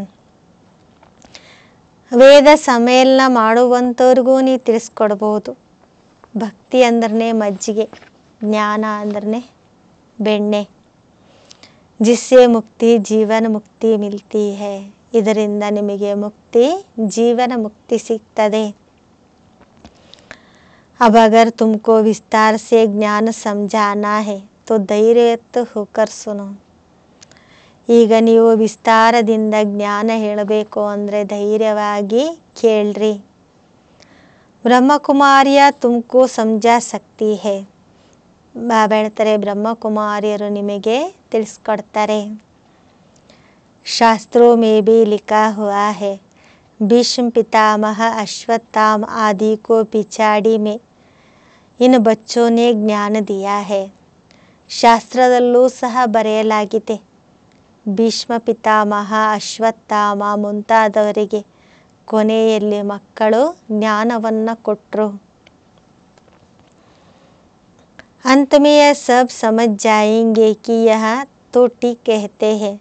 ವೇದ ಸಮ್ಮೇಳನ ಮಾಡುವಂಥವ್ರಿಗೂ ನೀವು ತಿಳಿಸ್ಕೊಡ್ಬೋದು. ಭಕ್ತಿ ಅಂದ್ರೆ ಮಜ್ಜಿಗೆ, ಜ್ಞಾನ ಅಂದ್ರೆ ಬೆಣ್ಣೆ. जिससे मुक्ति जीवन मुक्ति मिलती है. ಇದರಿಂದ ನಿಮಗೆ ಮುಕ್ತಿ, ಜೀವನ ಮುಕ್ತಿ ಸಿಗ್ತದೆ. अब अगर तुमको विस्तार से ज्ञान समझाना है तो धैर्ययुक्त होकर सुनो. ಈಗ ನೀವು ವಿಸ್ತಾರದಿಂದ ಜ್ಞಾನ ಹೇಳಬೇಕು ಅಂದರೆ ಧೈರ್ಯವಾಗಿ ಕೇಳ್ರಿ. ಬ್ರಹ್ಮಕುಮಾರಿಯ ತುಮಕೋ ಸಮಜಾ ಸಕ್ತಿ ಹೈ. ಬಾಬಾ ಹೇಳ್ತಾರೆ ಬ್ರಹ್ಮಕುಮಾರಿಯರು ನಿಮಗೆ ತಿಳಿಸ್ಕೊಡ್ತಾರೆ. ಶಾಸ್ತ್ರೋं में भी लिखा हुआ है, भीष्म पितामह, अश्वत्थामा आदि को पिछाड़ी में इन बच्चों ने ज्ञान दिया है. ಶಾಸ್ತ್ರದಲ್ಲೂ ಸಹ ಬರೆಯಲಾಗಿದೆ, ಭೀಷ್ಮ ಪಿತಾಮಹ, ಅಶ್ವತ್ಥಾಮ ಮುಂತಾದವರಿಗೆ ಕೊನೆಯಲ್ಲಿ ಮಕ್ಕಳು ಜ್ಞಾನವನ್ನು ಕೊಟ್ಟರು. अंत में यह सब समझ जाएंगे कि यह तो ठीक कहते हैं,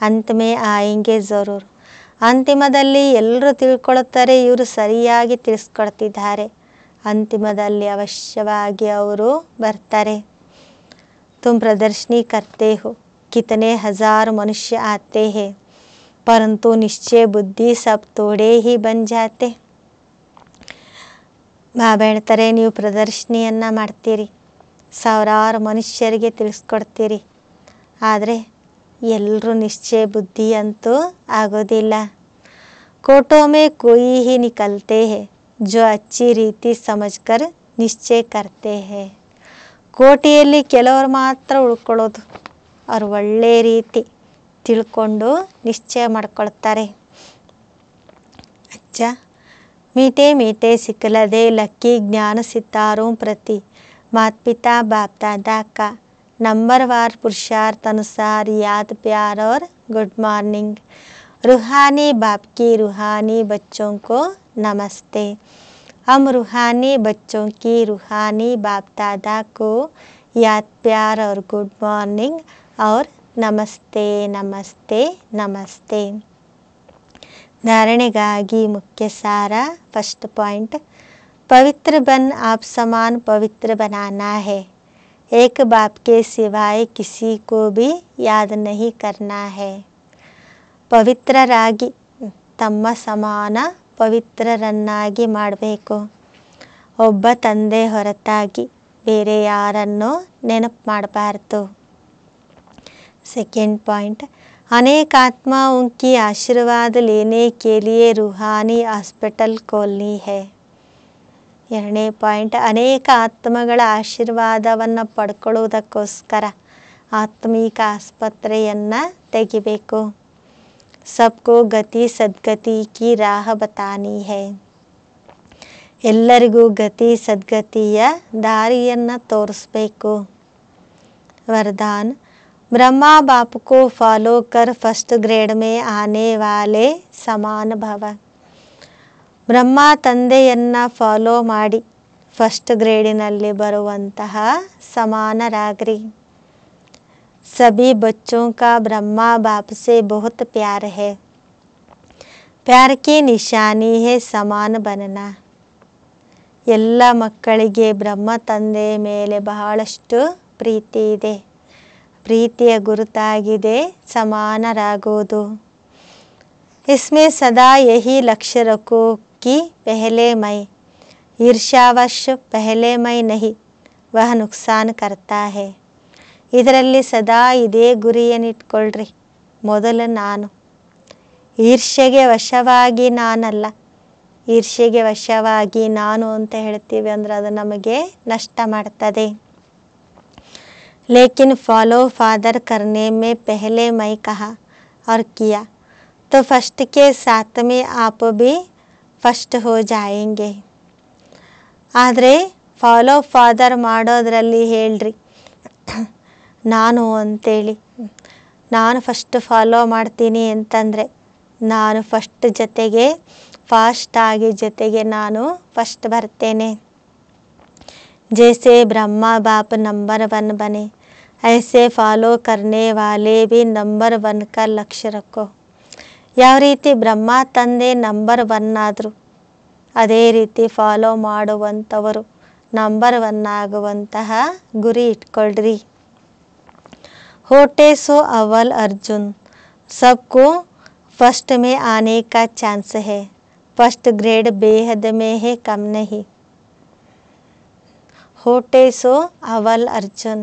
अंत में आएंगे ज़रूर. ಅಂತಿಮದಲ್ಲಿ ಎಲ್ಲರೂ ತಿಳ್ಕೊಳ್ತಾರೆ, ಇವರು ಸರಿಯಾಗಿ ತಿಳಿಸ್ಕೊಡ್ತಿದ್ದಾರೆ. ಅಂತಿಮದಲ್ಲಿ ಅವಶ್ಯವಾಗಿ ಅವರು ಬರ್ತಾರೆ. तुम प्रदर्शनी करते हो, कितने हजार मनुष्य आते हैं, परंतु निश्चय बुद्धि सब तोड़े ही बन जाते. ಬಾಬಾ ಹೇಳ್ತಾರೆ ನೀವು ಪ್ರದರ್ಶನಿಯನ್ನು ಮಾಡ್ತೀರಿ, ಸಾವಿರಾರು ಮನುಷ್ಯರಿಗೆ ತಿಳಿಸ್ಕೊಡ್ತೀರಿ, ಆದರೆ ಎಲ್ಲರೂ ನಿಶ್ಚಯ ಬುದ್ಧಿ ಅಂತೂ ಆಗೋದಿಲ್ಲ. कोटों में कोई ही निकलते हैं जो अच्छी रीति समझकर निश्चय करते हैं. ಕೋಟಿಯಲ್ಲಿ ಕೆಲವರು ಮಾತ್ರ ಉಳ್ಕೊಳ್ಳೋದು, ಅವ್ರು ಒಳ್ಳೆ ರೀತಿ ತಿಳ್ಕೊಂಡು ನಿಶ್ಚಯ ಮಾಡ್ಕೊಳ್ತಾರೆ. अच्छा, मीठे मीठे सिखलदे लक्की ज्ञान सितारों प्रति माता पिता बाप दादा का नंबरवार पुरुषार्थ अनुसार याद, प्यार और गुड मॉर्निंग. रूहानी बाप की रूहानी बच्चों को नमस्ते. हम रूहानी बच्चों की रूहानी बाप दादा को याद, प्यार और गुड मॉर्निंग और नमस्ते नमस्ते नमस्ते. धारणेಗಾಗಿ मुख्य सार. फर्स्ट पॉइंट, पवित्र बन आप समान पवित्र बनाना है. एक बाप के सिवाय किसी को भी याद नहीं करना है. ಪವಿತ್ರರಾಗಿ ತಮ್ಮ ಸಮಾನ ಪವಿತ್ರರನ್ನಾಗಿ ಮಾಡಬೇಕು. ಒಬ್ಬ ತಂದೆ ಹೊರತಾಗಿ ಬೇರೆ ಯಾರನ್ನು ನೆನಪು ಮಾಡಬಾರ್ದು. सेकेंड पॉइंट, अनेक आत्माओं की आशीर्वाद लेने के लिए रूहानी हॉस्पिटल खोलनी है. ಎರಡನೇ ಪಾಯಿಂಟ್, ಅನೇಕ ಆತ್ಮಗಳ ಆಶೀರ್ವಾದವನ್ನು ಪಡ್ಕೊಳ್ಳುವುದಕ್ಕೋಸ್ಕರ ಆತ್ಮೀಕ ಆಸ್ಪತ್ರೆಯನ್ನು ತೆಗಿಬೇಕು. सबको गति सद्गति की राह बतानी है. ಎಲ್ಲರಿಗೂ ಗತಿ ಸದ್ಗತಿಯ ದಾರಿಯನ್ನು ತೋರಿಸಬೇಕು. वरदान, ब्रह्मा बाप को फॉलो कर फर्स्ट ग्रेड में आने वाले समान भव. ಬ್ರಹ್ಮ ತಂದೆಯನ್ನು ಫಾಲೋ ಮಾಡಿ ಫಸ್ಟ್ ಗ್ರೇಡಿನಲ್ಲಿ ಬರುವಂತಹ ಸಮಾನರಾಗ್ರಿ. सभी बच्चों का ब्रह्मा बाप से बहुत प्यार है। प्यार की निशानी है समान बनना। ಎಲ್ಲ ಮಕ್ಕಳಿಗೆ ಬ್ರಹ್ಮ ತಂದೆ ಮೇಲೆ ಬಹಳಷ್ಟು ಪ್ರೀತಿ ಇದೆ. ಪ್ರೀತಿಯ ಗುರುತಾಗಿದೆ ಸಮಾನರಾಗುವುದು. इसमें सदा यही लक्ष्य रखो कि पहले मैं, ईर्ष्यावश पहले मैं नहीं, वह नुकसान करता है. ಇದರಲ್ಲಿ ಸದಾ ಇದೇ ಗುರಿಯನ್ನಿಟ್ಕೊಳ್ರಿ. ಮೊದಲು ನಾನು, ಈರ್ಷ್ಯೆಗೆ ವಶವಾಗಿ ನಾನಲ್ಲ. ಈರ್ಷ್ಯೆಗೆ ವಶವಾಗಿ ನಾನು ಅಂತ ಹೇಳ್ತೀವಿ ಅಂದರೆ ಅದು ನಮಗೆ ನಷ್ಟ ಮಾಡ್ತದೆ. लेकिन फॉलो फादर करने में पहले मैं कहा और किया तो फर्स्ट के साथ में आप भी फर्स्ट हो जाएंगे. ಆದರೆ ಫಾಲೋ ಫಾದರ್ ಮಾಡೋದ್ರಲ್ಲಿ ಹೇಳ್ರಿ ನಾನು ಅಂತೇಳಿ, ನಾನು ಫಸ್ಟ್ ಫಾಲೋ ಮಾಡ್ತೀನಿ ಅಂತಂದರೆ ನಾನು ಫಸ್ಟ್ ಜೊತೆಗೆ ಫಾಸ್ಟಾಗಿ ಜೊತೆಗೆ ನಾನು ಫಸ್ಟ್ ಬರ್ತೇನೆ. जैसे ब्रह्मा बाप नंबर 1 बने ऐसे फॉलो करने वाले भी नंबर 1 का लक्ष्य रखो. ಯಾವ ರೀತಿ ಬ್ರಹ್ಮ ತಂದೆ ನಂಬರ್ 1 ಆದರು ಅದೇ ರೀತಿ ಫಾಲೋ ಮಾಡುವಂಥವರು ನಂಬರ್ 1 ಆಗುವಂತಹ ಗುರಿ ಇಟ್ಕೊಳ್ರಿ. होटे सो अव्वल अर्जुन, सबको फर्स्ट में आने का चांस है. फर्स्ट ग्रेड बेहद में है, कम नहीं. होटे सो अव्वल अर्जुन,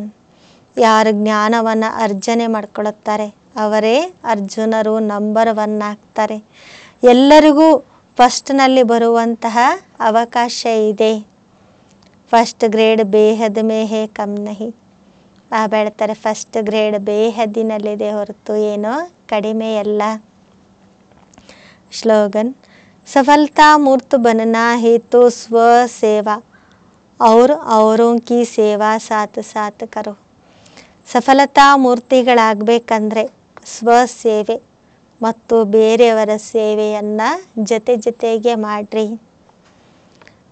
ಯಾರು ಜ್ಞಾನವನ್ನು ಅರ್ಜನೆ ಮಾಡ್ಕೊಳ್ಳುತ್ತಾರೆ ಅವರೇ ಅರ್ಜುನರು ನಂಬರ್ 1 ಆಗ್ತಾರೆ. ಎಲ್ಲರಿಗೂ ಫಸ್ಟ್ನಲ್ಲಿ ಬರುವಂತಹ ಅವಕಾಶ ಇದೆ. ಫಸ್ಟ್ ಗ್ರೇಡ್ ಬೇಹದ್ ಮೇ ಹೇ ಕಮ್ ನಹಿ. ಹೇಳ್ತಾರೆ ಫಸ್ಟ್ ಗ್ರೇಡ್ ಬೇಹದ್ದಿನಲ್ಲಿದೆ ಹೊರತು ಏನೋ ಕಡಿಮೆಯಲ್ಲ. स्लोगन, सफलता मूर्त बनना है तो स्व सेवा और औरों की सेवा साथ साथ करो. ಸಫಲತಾ ಮೂರ್ತಿಗಳಾಗಬೇಕಂದ್ರೆ ಸ್ವಸೇವೆ ಮತ್ತು ಬೇರೆಯವರ ಸೇವೆಯನ್ನು ಜೊತೆಗೆ ಮಾಡ್ರಿ.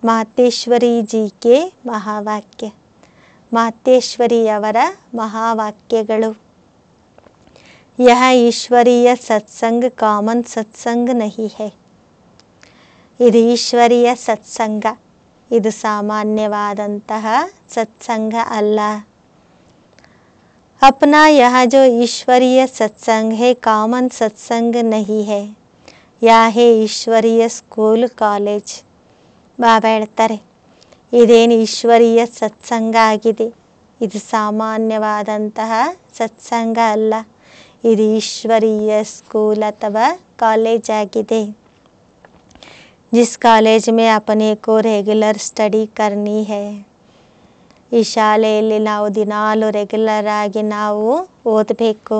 ಮಾತೇಶ್ವರಿ ಜಿಕೆ ಮಹಾವಾಕ್ಯ, ಮಾತೇಶ್ವರಿಯವರ ಮಹಾವಾಕ್ಯಗಳು. यह ईश्वरीय सत्संग कॉमन सत्संग नहीं है. ಇದು ಈಶ್ವರೀಯ ಸತ್ಸಂಗ, ಇದು ಸಾಮಾನ್ಯವಾದಂತಹ ಸತ್ಸಂಗ ಅಲ್ಲ. अपना यह जो ईश्वरीय सत्संग है कॉमन सत्संग नहीं है. यह है ಈಶ್ವರೀಯ ಸ್ಕೂಲ್ ಕಾಲೇಜ್. ಬಾಬಾ ಹೇಳ್ತಾರೆ ಇದೇನು ಈಶ್ವರೀಯ ಸತ್ಸಂಗ ಆಗಿದೆ, ಇದು ಸಾಮಾನ್ಯವಾದಂತಹ ಸತ್ಸಂಗ ಅಲ್ಲ, ಇದು ಈಶ್ವರೀಯ ಸ್ಕೂಲ್ ಅಥವಾ ಕಾಲೇಜ್ ಆಗಿದೆ. जिस कॉलेज में अपने को रेगुलर स्टडी करनी है. ಈ ಶಾಲೆಯಲ್ಲಿ ನಾವು ದಿನಾಲು ರೆಗ್ಯುಲರ್ ಆಗಿ ನಾವು ಓದಬೇಕು.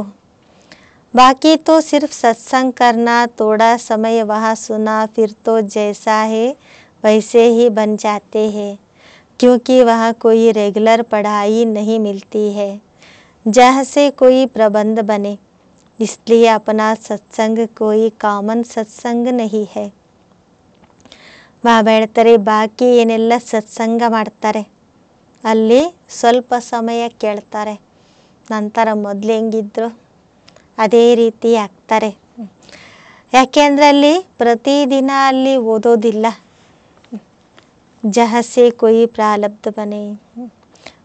बाकी तो सिर्फ सत्संग करना, थोड़ा समय वहाँ सुना फिर तो जैसा है वैसे ही बन जाते हैं. क्योंकि वहाँ कोई रेगुलर पढ़ाई नहीं मिलती है जहाँ से कोई प्रबंध बने. इसलिए अपना सत्संग कोई कॉमन सत्संग नहीं है. ಬಾಬಾ ಹೇಳ್ತಾರೆ ಬಾಕಿ ಏನೆಲ್ಲ ಸತ್ಸಂಗ ಮಾಡ್ತಾರೆ ಅಲ್ಲಿ ಸ್ವಲ್ಪ ಸಮಯ ಕೇಳ್ತಾರೆ, ನಂತರ ಮೊದಲು ಹೆಂಗಿದ್ರು ಅದೇ ರೀತಿ ಆಗ್ತಾರೆ. ಯಾಕೆಂದರೆ ಅಲ್ಲಿ ಪ್ರತಿದಿನ ಅಲ್ಲಿ ಓದೋದಿಲ್ಲ. ಜಹಸೆ ಕೊಯ್ ಪ್ರಾರಬ್ಧ ಬನೆ.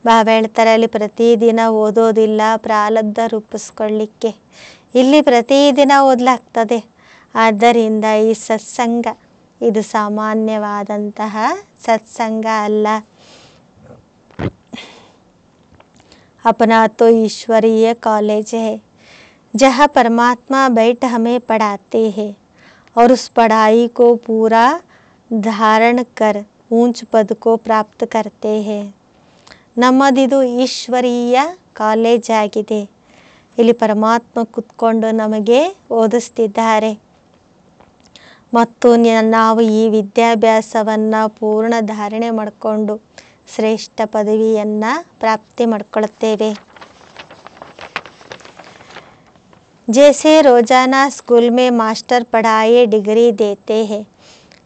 ಬಾಬಾ ಹೇಳ್ತಾರೆ ಅಲ್ಲಿ ಪ್ರತಿದಿನ ಓದೋದಿಲ್ಲ, ಪ್ರಾರಬ್ಧ ರೂಪಿಸ್ಕೊಳ್ಳಿಕ್ಕೆ. ಇಲ್ಲಿ ಪ್ರತಿದಿನ ಓದಲಾಗ್ತದೆ. ಆದ್ದರಿಂದ ಈ ಸತ್ಸಂಗ ಇದು ಸಾಮಾನ್ಯವಾದಂತಹ ಸತ್ಸಂಗ ಅಲ್ಲ. अपना तो ईश्वरीय कॉलेज है जहाँ परमात्मा बैठ हमें पढ़ाते हैं और उस पढ़ाई को पूरा धारण कर ऊंच पद को प्राप्त करते हैं. ನಮ್ಮದಿದು ಈಶ್ವರೀಯ ಕಾಲೇಜ್ ಆಗಿದೆ. ಇಲ್ಲಿ ಪರಮಾತ್ಮ ಕುತ್ಕೊಂಡು ನಮಗೆ ಓದಿಸ್ತಿದ್ದಾರೆ ಮತ್ತು ನಾವು ಈ ವಿದ್ಯಾಭ್ಯಾಸವನ್ನು ಪೂರ್ಣ ಧಾರಣೆ ಮಾಡಿಕೊಂಡು ಶ್ರೇಷ್ಠ ಪದವಿಯನ್ನು ಪ್ರಾಪ್ತಿ ಮಾಡ್ಕೊಳ್ತೇವೆ. जैसे रोजाना स्कूल में मास्टर पढ़ाए डिग्री देते हैं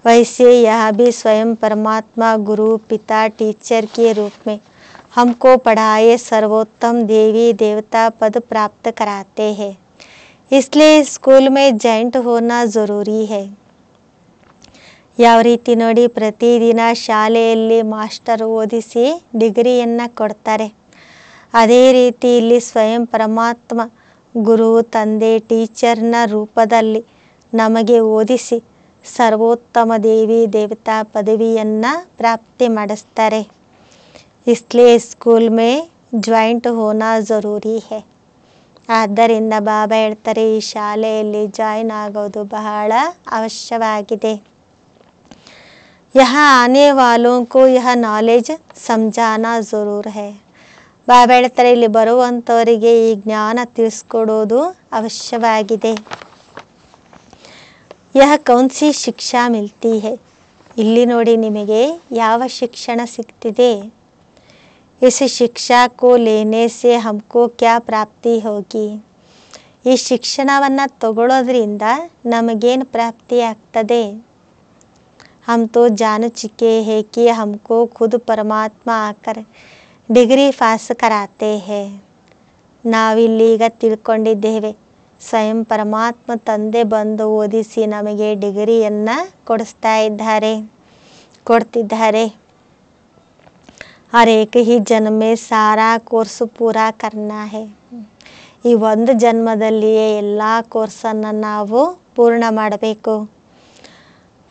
वैसे यह भी स्वयं परमात्मा गुरु पिता टीचर के रूप में हमको पढ़ाए सर्वोत्तम देवी देवता पद प्राप्त कराते हैं। इसलिए स्कूल में जॉइंट होना ज़रूरी है। ಯಾವ ರೀತಿ ನೋಡಿ, ಪ್ರತಿದಿನ ಶಾಲೆಯಲ್ಲಿ ಮಾಸ್ಟರ್ ಓದಿಸಿ ಡಿಗ್ರಿಯನ್ನು ಕೊಡ್ತಾರೆ, ಅದೇ ರೀತಿ ಇಲ್ಲಿ ಸ್ವಯಂ ಪರಮಾತ್ಮ ಗುರು ತಂದೆ ಟೀಚರ್ನ ರೂಪದಲ್ಲಿ ನಮಗೆ ಓದಿಸಿ ಸರ್ವೋತ್ತಮ ದೇವಿ ದೇವತಾ ಪದವಿಯನ್ನು ಪ್ರಾಪ್ತಿ ಮಾಡಿಸ್ತಾರೆ। इसलिए स्कूल में ಜಾಯಿಂಟ್ ಹೋನಾ ज़रूरी है। ಆದ್ದರಿಂದ ಬಾಬಾ ಹೇಳ್ತಾರೆ, ಈ ಶಾಲೆಯಲ್ಲಿ ಜಾಯಿನ್ ಆಗೋದು ಬಹಳ ಅವಶ್ಯವಾಗಿದೆ। यहाँ आने वालों को यह नॉलेज समझाना ज़रूर है। ಬಾಬಾ ಹೇಳ್ತಾರೆ, ಇಲ್ಲಿ ಬರುವಂಥವರಿಗೆ ಈ ಜ್ಞಾನ ತಿಳಿಸ್ಕೊಡೋದು ಅವಶ್ಯವಾಗಿದೆ। यह कौन सी ಶಿಕ್ಷಾ ಮಿಲ್ತಿ है, ಇಲ್ಲಿ ನೋಡಿ ನಿಮಗೆ ಯಾವ ಶಿಕ್ಷಣ ಸಿಗ್ತಿದೆ। इस शिक्षा को लेने से हमको क्या प्राप्ति होगी, ಈ ಶಿಕ್ಷಣವನ್ನು ತಗೊಳ್ಳೋದ್ರಿಂದ ನಮಗೇನು ಪ್ರಾಪ್ತಿ ಆಗ್ತದೆ। हम तो जान चुके हैं कि हमको खुद परमात्मा आकर डिग्री पास कराते हैं। ನಾವಿಲ್ಲೀಗ ತಿಳ್ಕೊಂಡಿದ್ದೇವೆ, ಸ್ವಯಂ ಪರಮಾತ್ಮ ತಂದೆ ಬಂದು ಓದಿಸಿ ನಮಗೆ ಡಿಗ್ರಿಯನ್ನು ಕೊಡ್ತಿದ್ದಾರೆ। और एक ही जन्म में सारा कोर्स पूरा करना है। ಈ ಒಂದು ಜನ್ಮದಲ್ಲಿಯೇ ಎಲ್ಲ ಕೋರ್ಸನ್ನು ನಾವು ಪೂರ್ಣ ಮಾಡಬೇಕು।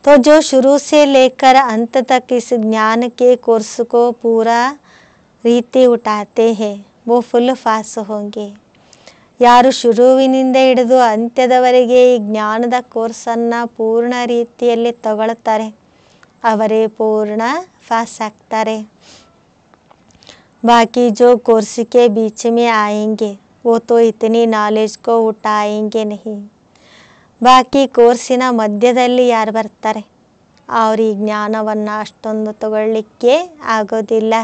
तो जो शुरू से लेकर अंत तक इस ज्ञान के कोर्स को पूरा रीति उठाते हैं वो फुल पास होंगे। ಯಾರು ಶುರುವಿನಿಂದ ಹಿಡಿದು ಅಂತ್ಯದವರೆಗೆ ಈ ಜ್ಞಾನದ ಕೋರ್ಸನ್ನು ಪೂರ್ಣ ರೀತಿಯಲ್ಲಿ ತಗೊಳ್ತಾರೆ ಅವರೇ ಪೂರ್ಣ ಪಾಸ್ ಆಗ್ತಾರೆ। बाकी जो कोर्स के बीच में आएंगे वो तो इतनी नॉलेज को उठाएंगे नहीं। ಬಾಕಿ ಕೋರ್ಸಿನ ಮಧ್ಯದಲ್ಲಿ ಯಾರು ಬರ್ತಾರೆ ಅವ್ರು ಈ ಜ್ಞಾನವನ್ನು ಅಷ್ಟೊಂದು ತಗೊಳ್ಳಿಕ್ಕೆ ಆಗೋದಿಲ್ಲ।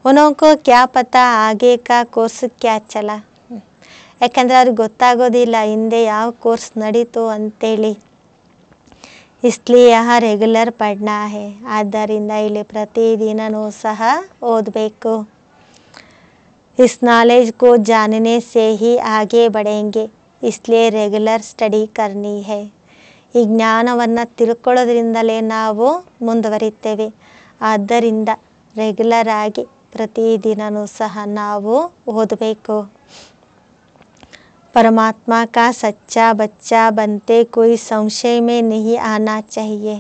ಉनको क्या पता आगे का कोर्स क्या चला, ಯಾಕಂದರೆ ಅವ್ರಿಗೆ ಗೊತ್ತಾಗೋದಿಲ್ಲ ಹಿಂದೆ ಯಾವ ಕೋರ್ಸ್ ನಡೀತು ಅಂತೇಳಿ। इसलिए यहाँ ರೆಗ್ಯುಲರ್ ಪढ़ना है, ಆದ್ದರಿಂದ ಇಲ್ಲಿ ಪ್ರತಿದಿನವೂ ಸಹ ಓದಬೇಕು। इस नॉलेज को जानने से ही आगे बढ़ेंगे, इसलिए ರೆಗ್ಯುಲರ್ ಸ್ಟಡಿ करनी है। ಈ ಜ್ಞಾನವನ್ನು ತಿಳ್ಕೊಳ್ಳೋದ್ರಿಂದಲೇ ನಾವು ಮುಂದುವರಿತೇವೆ, ಆದ್ದರಿಂದ ರೆಗ್ಯುಲರ್ ಆಗಿ ಪ್ರತಿದಿನವೂ ಸಹ ನಾವು ಓದಬೇಕು। परमात्मा का सच्चा बच्चा बनते कोई संशय में नहीं आना चाहिए।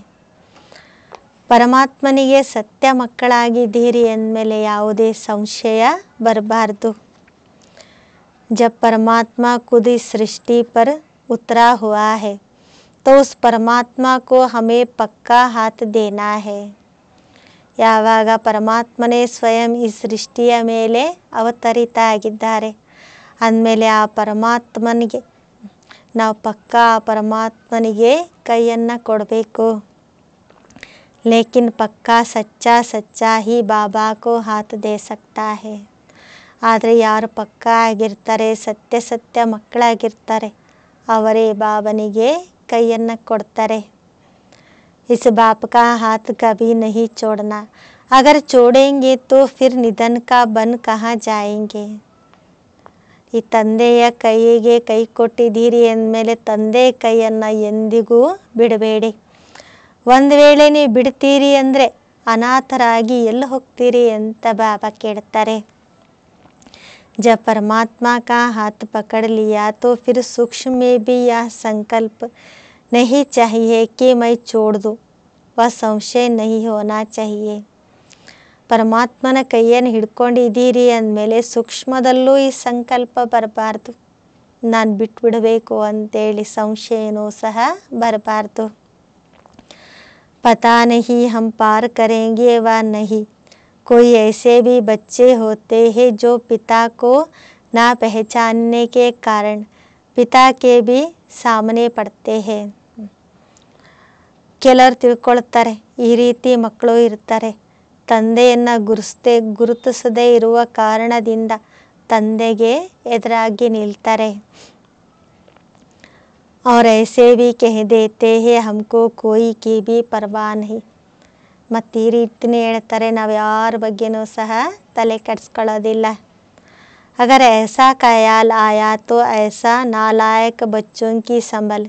ಪರಮಾತ್ಮನಿಗೆ ಸತ್ಯ ಮಕ್ಕಳಾಗಿದ್ದೀರಿ ಅಂದಮೇಲೆ ಯಾವುದೇ ಸಂಶಯ ಬರಬಾರ್ದು। जब परमात्मा खुद इस सृष्टि पर उतरा हुआ है तो उस परमात्मा को हमें पक्का हाथ देना है। ಯಾವಾಗ ಪರಮಾತ್ಮನೇ ಸ್ವಯಂ ಈ ಸೃಷ್ಟಿಯ ಮೇಲೆ ಅವತರಿತ ಆಗಿದ್ದಾರೆ ಅಂದಮೇಲೆ ಆ ಪರಮಾತ್ಮನಿಗೆ ನಾವು ಪಕ್ಕಾ ಪರಮಾತ್ಮನಿಗೆ ಕೈಯನ್ನು ಕೊಡಬೇಕು। ಲೇಕಿನ್ ಪಕ್ಕಾ ಸಚ್ಚಾ ಹಿ ಬಾಬಾ ಕೋ ಹಾತ್ ದೇ ಸಕ್ತಾ ಹೈ। ಆದರೆ ಯಾರು ಪಕ್ಕಾ ಆಗಿರ್ತಾರೆ, ಸತ್ಯ ಮಕ್ಕಳಾಗಿರ್ತಾರೆ ಅವರೇ ಬಾಬನಿಗೆ ಕೈಯನ್ನು ಕೊಡ್ತಾರೆ। इस बाप का हाथ कभी नहीं छोड़ना, अगर छोड़ेंगे तो फिर निधन का बन कहाँ जाएंगे। ಈ ತಂದೆಯ ಕೈಗೆ ಕೈ ಕೊಟ್ಟಿದ್ದೀರಿ ಅಂದಮೇಲೆ ತಂದೆ ಕೈಯನ್ನು ಎಂದಿಗೂ ಬಿಡಬೇಡಿ। ಒಂದು ವೇಳೆ ನೀವು ಬಿಡ್ತೀರಿ ಅಂದರೆ ಅನಾಥರಾಗಿ ಎಲ್ಲಿ ಹೋಗ್ತೀರಿ ಅಂತ ಬಾಬಾ ಕೇಳ್ತಾರೆ। जब परमात्मा का हाथ पकड़ लिया तो फिर सूक्ष्म में भी यह संकल्प नहीं चाहिए कि मैं छोड़ दूँ, वह संशय नहीं होना चाहिए। ಪರಮಾತ್ಮನ ಕೈಯನ್ನು ಹಿಡ್ಕೊಂಡಿದ್ದೀರಿ ಅಂದಮೇಲೆ ಸೂಕ್ಷ್ಮದಲ್ಲೂ ಈ ಸಂಕಲ್ಪ ಬರಬಾರ್ದು, ನಾನು ಬಿಟ್ಬಿಡಬೇಕು ಅಂತೇಳಿ ಸಂಶಯನೂ ಸಹ ಬರಬಾರ್ದು। पता नहीं हम पार करेंगे व नहीं, कोई ऐसे भी बच्चे होते हैं जो पिता को ना पहचानने के कारण पिता के भी सामने पड़ते हैं। ಕೆಲವರು ತಿಳ್ಕೊಳ್ತಾರೆ, ಈ ರೀತಿ ಮಕ್ಕಳು ಇರ್ತಾರೆ, ತಂದೆಯನ್ನು ಗುರುತಿಸದೇ ಇರುವ ಕಾರಣದಿಂದ ತಂದೆಗೆ ಎದುರಾಗಿ ನಿಲ್ತಾರೆ। और ऐसे भी कह देते हैं हमको कोई की भी परवाह नहीं, ಮತ್ತು ಈ ರೀತಿನೇ ಹೇಳ್ತಾರೆ, ನಾವು ಯಾರ ಬಗ್ಗೆನೂ ಸಹ ತಲೆ ಕೆಡಿಸ್ಕೊಳ್ಳೋದಿಲ್ಲ. अगर ऐसा ख्याल आया तो ऐसा नालायक बच्चों की संभल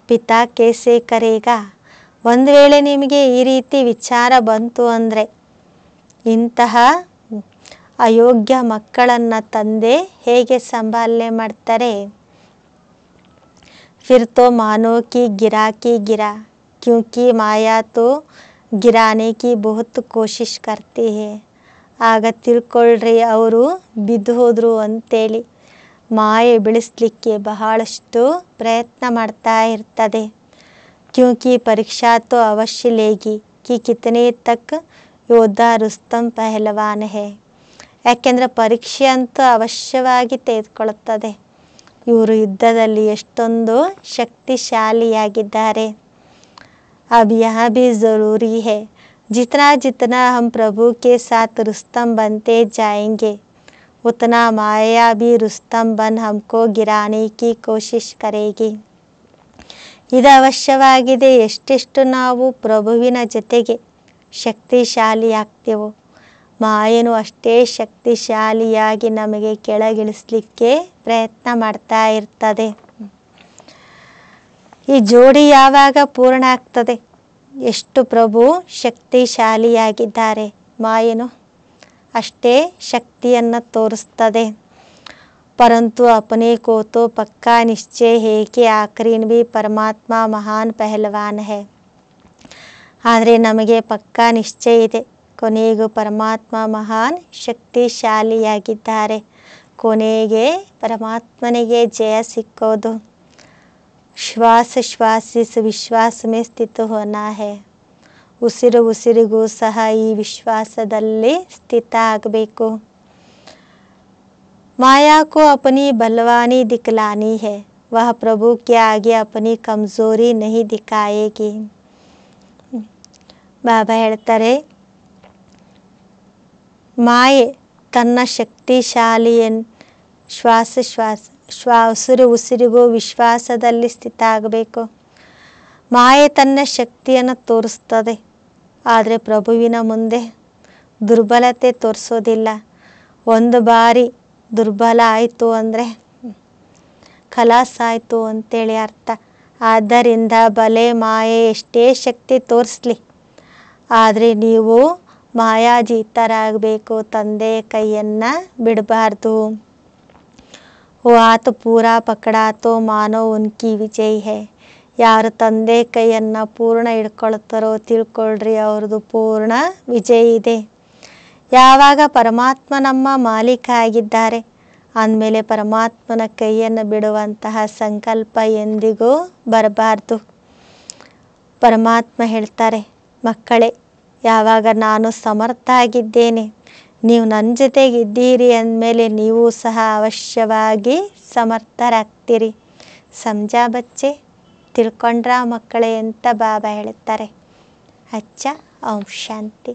पिता कैसे करेगा. ಒಂದು ವೇಳೆ ನಿಮಗೆ ಈ ರೀತಿ ವಿಚಾರ ಬಂತು ಅಂದರೆ ಇಂತಹ ಅಯೋಗ್ಯ ಮಕ್ಕಳನ್ನು ತಂದೆ ಹೇಗೆ ಸಂಭಾಲನೆ ಮಾಡ್ತಾರೆ. फिर तो मानो कि गिरा क्योंकि माया तो गिराने की बहुत कोशिश करती है. ಆಗ ತಿಳ್ಕೊಳ್ರಿ ಅವರು ಬಿದ್ದು ಹೋದರು ಅಂತೇಳಿ. ಮಾಯೆ ಬೆಳೆಸಲಿಕ್ಕೆ ಬಹಳಷ್ಟು ಪ್ರಯತ್ನ ಮಾಡ್ತಾ ಇರ್ತದೆ. क्योंकि परीक्षा तो अवश्य लेगी कि कितने तक ಯೋಧ ರುಸ್ತಂ ಪಹಲವಾನ್ ಹೇ. ಯಾಕೆಂದರೆ ಪರೀಕ್ಷೆ ಅಂತೂ ಅವಶ್ಯವಾಗಿ ತೆಗೆದುಕೊಳ್ಳುತ್ತದೆ. ಇವರು ಯುದ್ಧದಲ್ಲಿ ಎಷ್ಟೊಂದು ಶಕ್ತಿಶಾಲಿಯಾಗಿದ್ದಾರೆ. अब यहाँ भी ज़रूरी है जितना जितना हम प्रभु के साथ रुस्तम बनते जाएंगे उतना माया भी रुस्तम बन हमको गिराने की कोशिश करेगी. ಇದು ಅವಶ್ಯವಾಗಿದೆ. ಎಷ್ಟೆಷ್ಟು ನಾವು ಪ್ರಭುವಿನ ಜೊತೆಗೆ ಶಕ್ತಿಶಾಲಿ ಆಗ್ತೇವೋ ಮಾಯನು ಅಷ್ಟೇ ಶಕ್ತಿಶಾಲಿಯಾಗಿ ನಮಗೆ ಕೆಳಗಿಳಿಸಲಿಕ್ಕೆ ಪ್ರಯತ್ನ ಮಾಡ್ತಾ ಇರ್ತದೆ. ಈ ಜೋಡಿ ಯಾವಾಗ ಪೂರ್ಣ ಆಗ್ತದೆ, ಎಷ್ಟು ಪ್ರಭು ಶಕ್ತಿಶಾಲಿಯಾಗಿದ್ದಾರೆ, ಮಾಯನು ಅಷ್ಟೇ ಶಕ್ತಿಯನ್ನು ತೋರಿಸ್ತದೆ. परंतु अपने को तो पक्का निश्चय है कि आखिरी भी परमात्मा महान पहलवान है. ಆದರೆ ನಮಗೆ ಪಕ್ಕಾ ನಿಶ್ಚಯ ಇದೆ, ಕೊನೆಗೂ ಪರಮಾತ್ಮ ಮಹಾನ್ ಶಕ್ತಿಶಾಲಿಯಾಗಿದ್ದಾರೆ. ಕೊನೆಗೆ ಪರಮಾತ್ಮನಿಗೆ ಜಯ ಸಿಕ್ಕೋದು. ಶ್ವಾಸ ಶ್ವಾಸಿಸ ವಿಶ್ವಾಸ ಮೇ ಸ್ಥಿತ ಹೋನಾ ಹೇ. ಉಸಿರು ಉಸಿರಿಗೂ ಸಹ ಈ ವಿಶ್ವಾಸದಲ್ಲಿ ಸ್ಥಿತ ಆಗಬೇಕು. माया को अपनी बलवानी दिखलानी है, वह प्रभु के आगे अपनी कमजोरी नहीं दिखाएगी. ಬಾಬಾ ಹೇಳ್ತಾರೆ, ಮಾಯೆ ತನ್ನ ಶಕ್ತಿಶಾಲಿಯನ್ನು ಉಸಿರು ಉಸಿರಿಗೂ ವಿಶ್ವಾಸದಲ್ಲಿ ಸ್ಥಿತ ಆಗಬೇಕು. ಮಾಯೆ ತನ್ನ ಶಕ್ತಿಯನ್ನು ತೋರಿಸ್ತದೆ, ಆದರೆ ಪ್ರಭುವಿನ ಮುಂದೆ ದುರ್ಬಲತೆ ತೋರಿಸೋದಿಲ್ಲ. ಒಂದು ಬಾರಿ ದುರ್ಬಲ ಆಯಿತು ಅಂದರೆ ಖಲಾಸ್ ಆಯಿತು ಅಂತೇಳಿ ಅರ್ಥ. ಆದ್ದರಿಂದ ಬಲೆ ಮಾಯೆ ಎಷ್ಟೇ ಶಕ್ತಿ ತೋರಿಸ್ಲಿ, ಆದರೆ ನೀವು ಮಾಯಾಜೀತರಾಗಬೇಕು. ತಂದೆ ಕೈಯನ್ನು ಬಿಡಬಾರ್ದು. ಓ ಆತ ಪೂರಾ ಪಕಡಾತೋ ಮಾನೋ ಉನ್ಕಿ ವಿಜಯ್ ಹೇ. ಯಾರು ತಂದೆ ಕೈಯನ್ನು ಪೂರ್ಣ ಹಿಡ್ಕೊಳ್ತಾರೋ ತಿಳ್ಕೊಳ್ರಿ, ಅವ್ರದ್ದು ಪೂರ್ಣ ವಿಜಯ ಇದೆ. ಯಾವಾಗ ಪರಮಾತ್ಮ ನಮ್ಮ ಮಾಲೀಕ ಆಗಿದ್ದಾರೆ ಅಂದಮೇಲೆ ಪರಮಾತ್ಮನ ಕೈಯನ್ನು ಬಿಡುವಂತಹ ಸಂಕಲ್ಪ ಎಂದಿಗೂ ಬರಬಾರ್ದು. ಪರಮಾತ್ಮ ಹೇಳ್ತಾರೆ, ಮಕ್ಕಳೇ, ಯಾವಾಗ ನಾನು ಸಮರ್ಥ ಆಗಿದ್ದೇನೆ, ನೀವು ನನ್ನ ಜೊತೆಗಿದ್ದೀರಿ ಅಂದಮೇಲೆ ನೀವು ಸಹ ಅವಶ್ಯವಾಗಿ ಸಮರ್ಥರಾಗ್ತೀರಿ. ಸಮಜಾ ಬಚ್ಚೆ, ತಿಳ್ಕೊಂಡ್ರ ಮಕ್ಕಳೇ ಅಂತ ಬಾಬಾ ಹೇಳ್ತಾರೆ. ಅಚ್ಚ, ಓಂ ಶಾಂತಿ.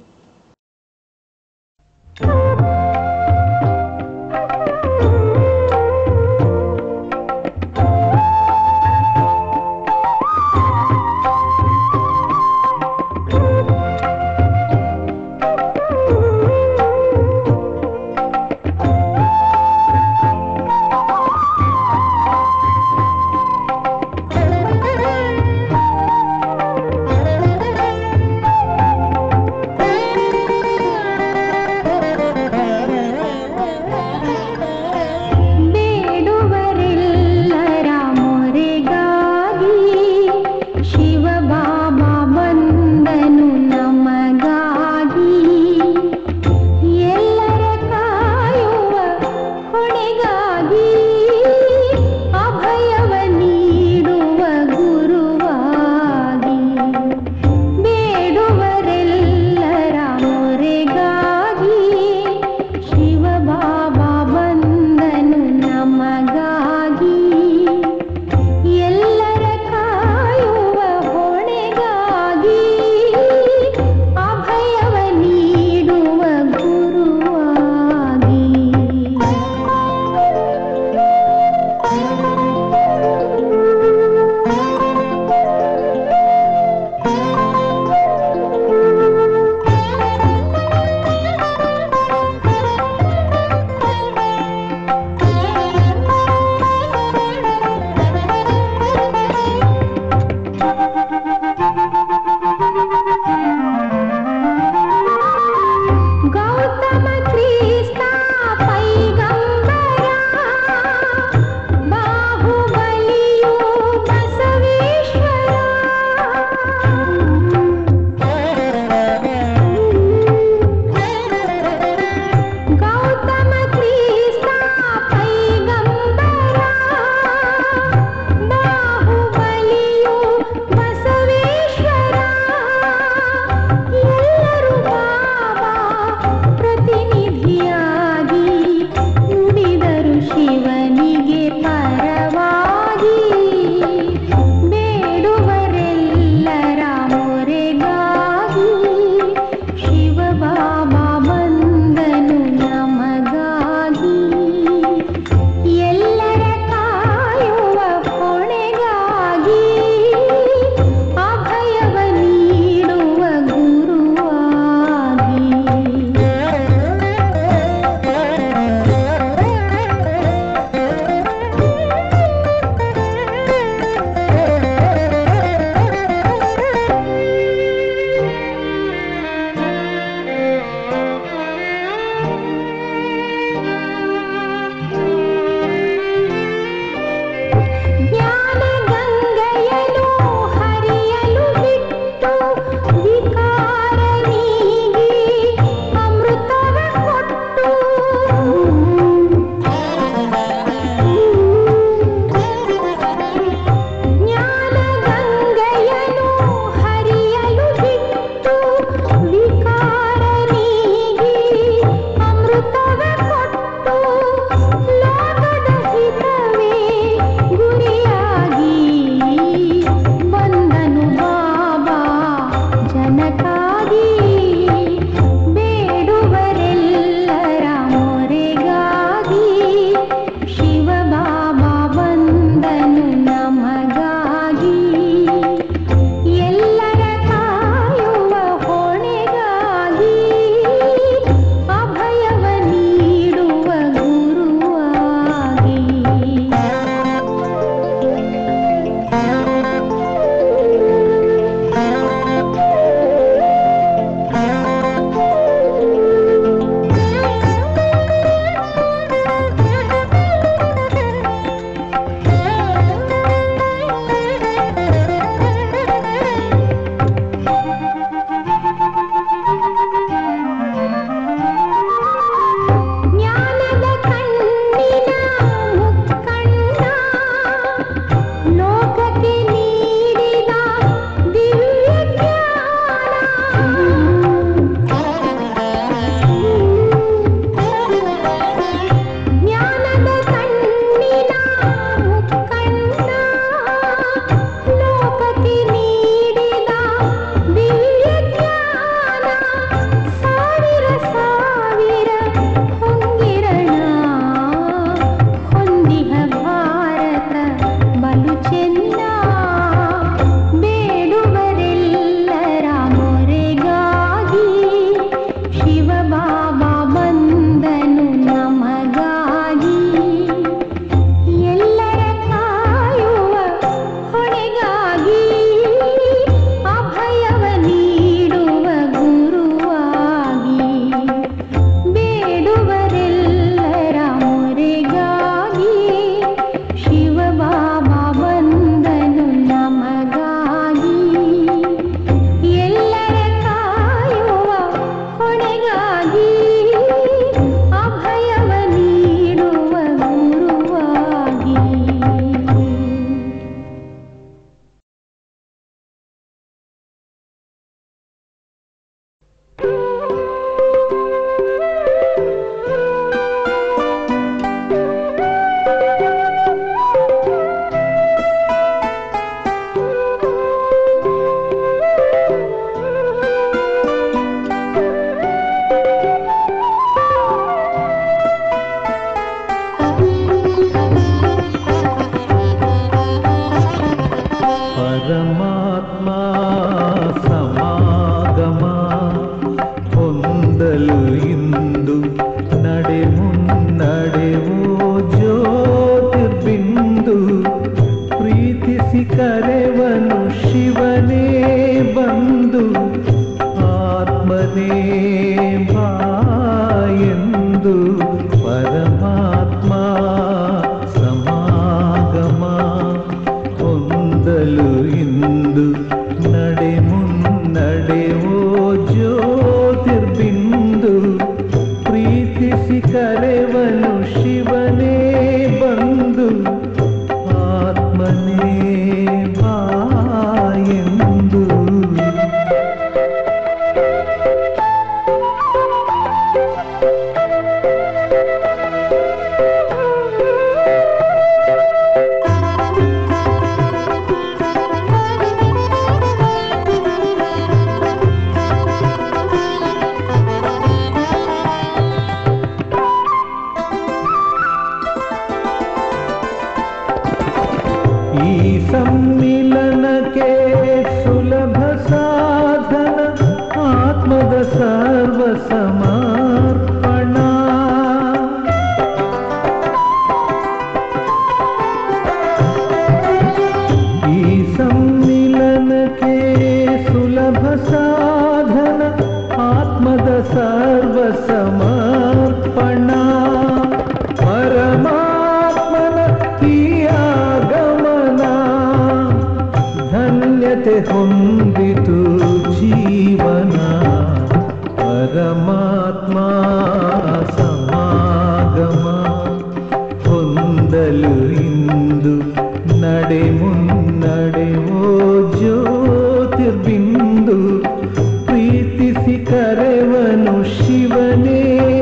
ಪ್ರೀತಿಸಿ ಕರೆವನು ಶಿವನೇ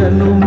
ಜನುಮ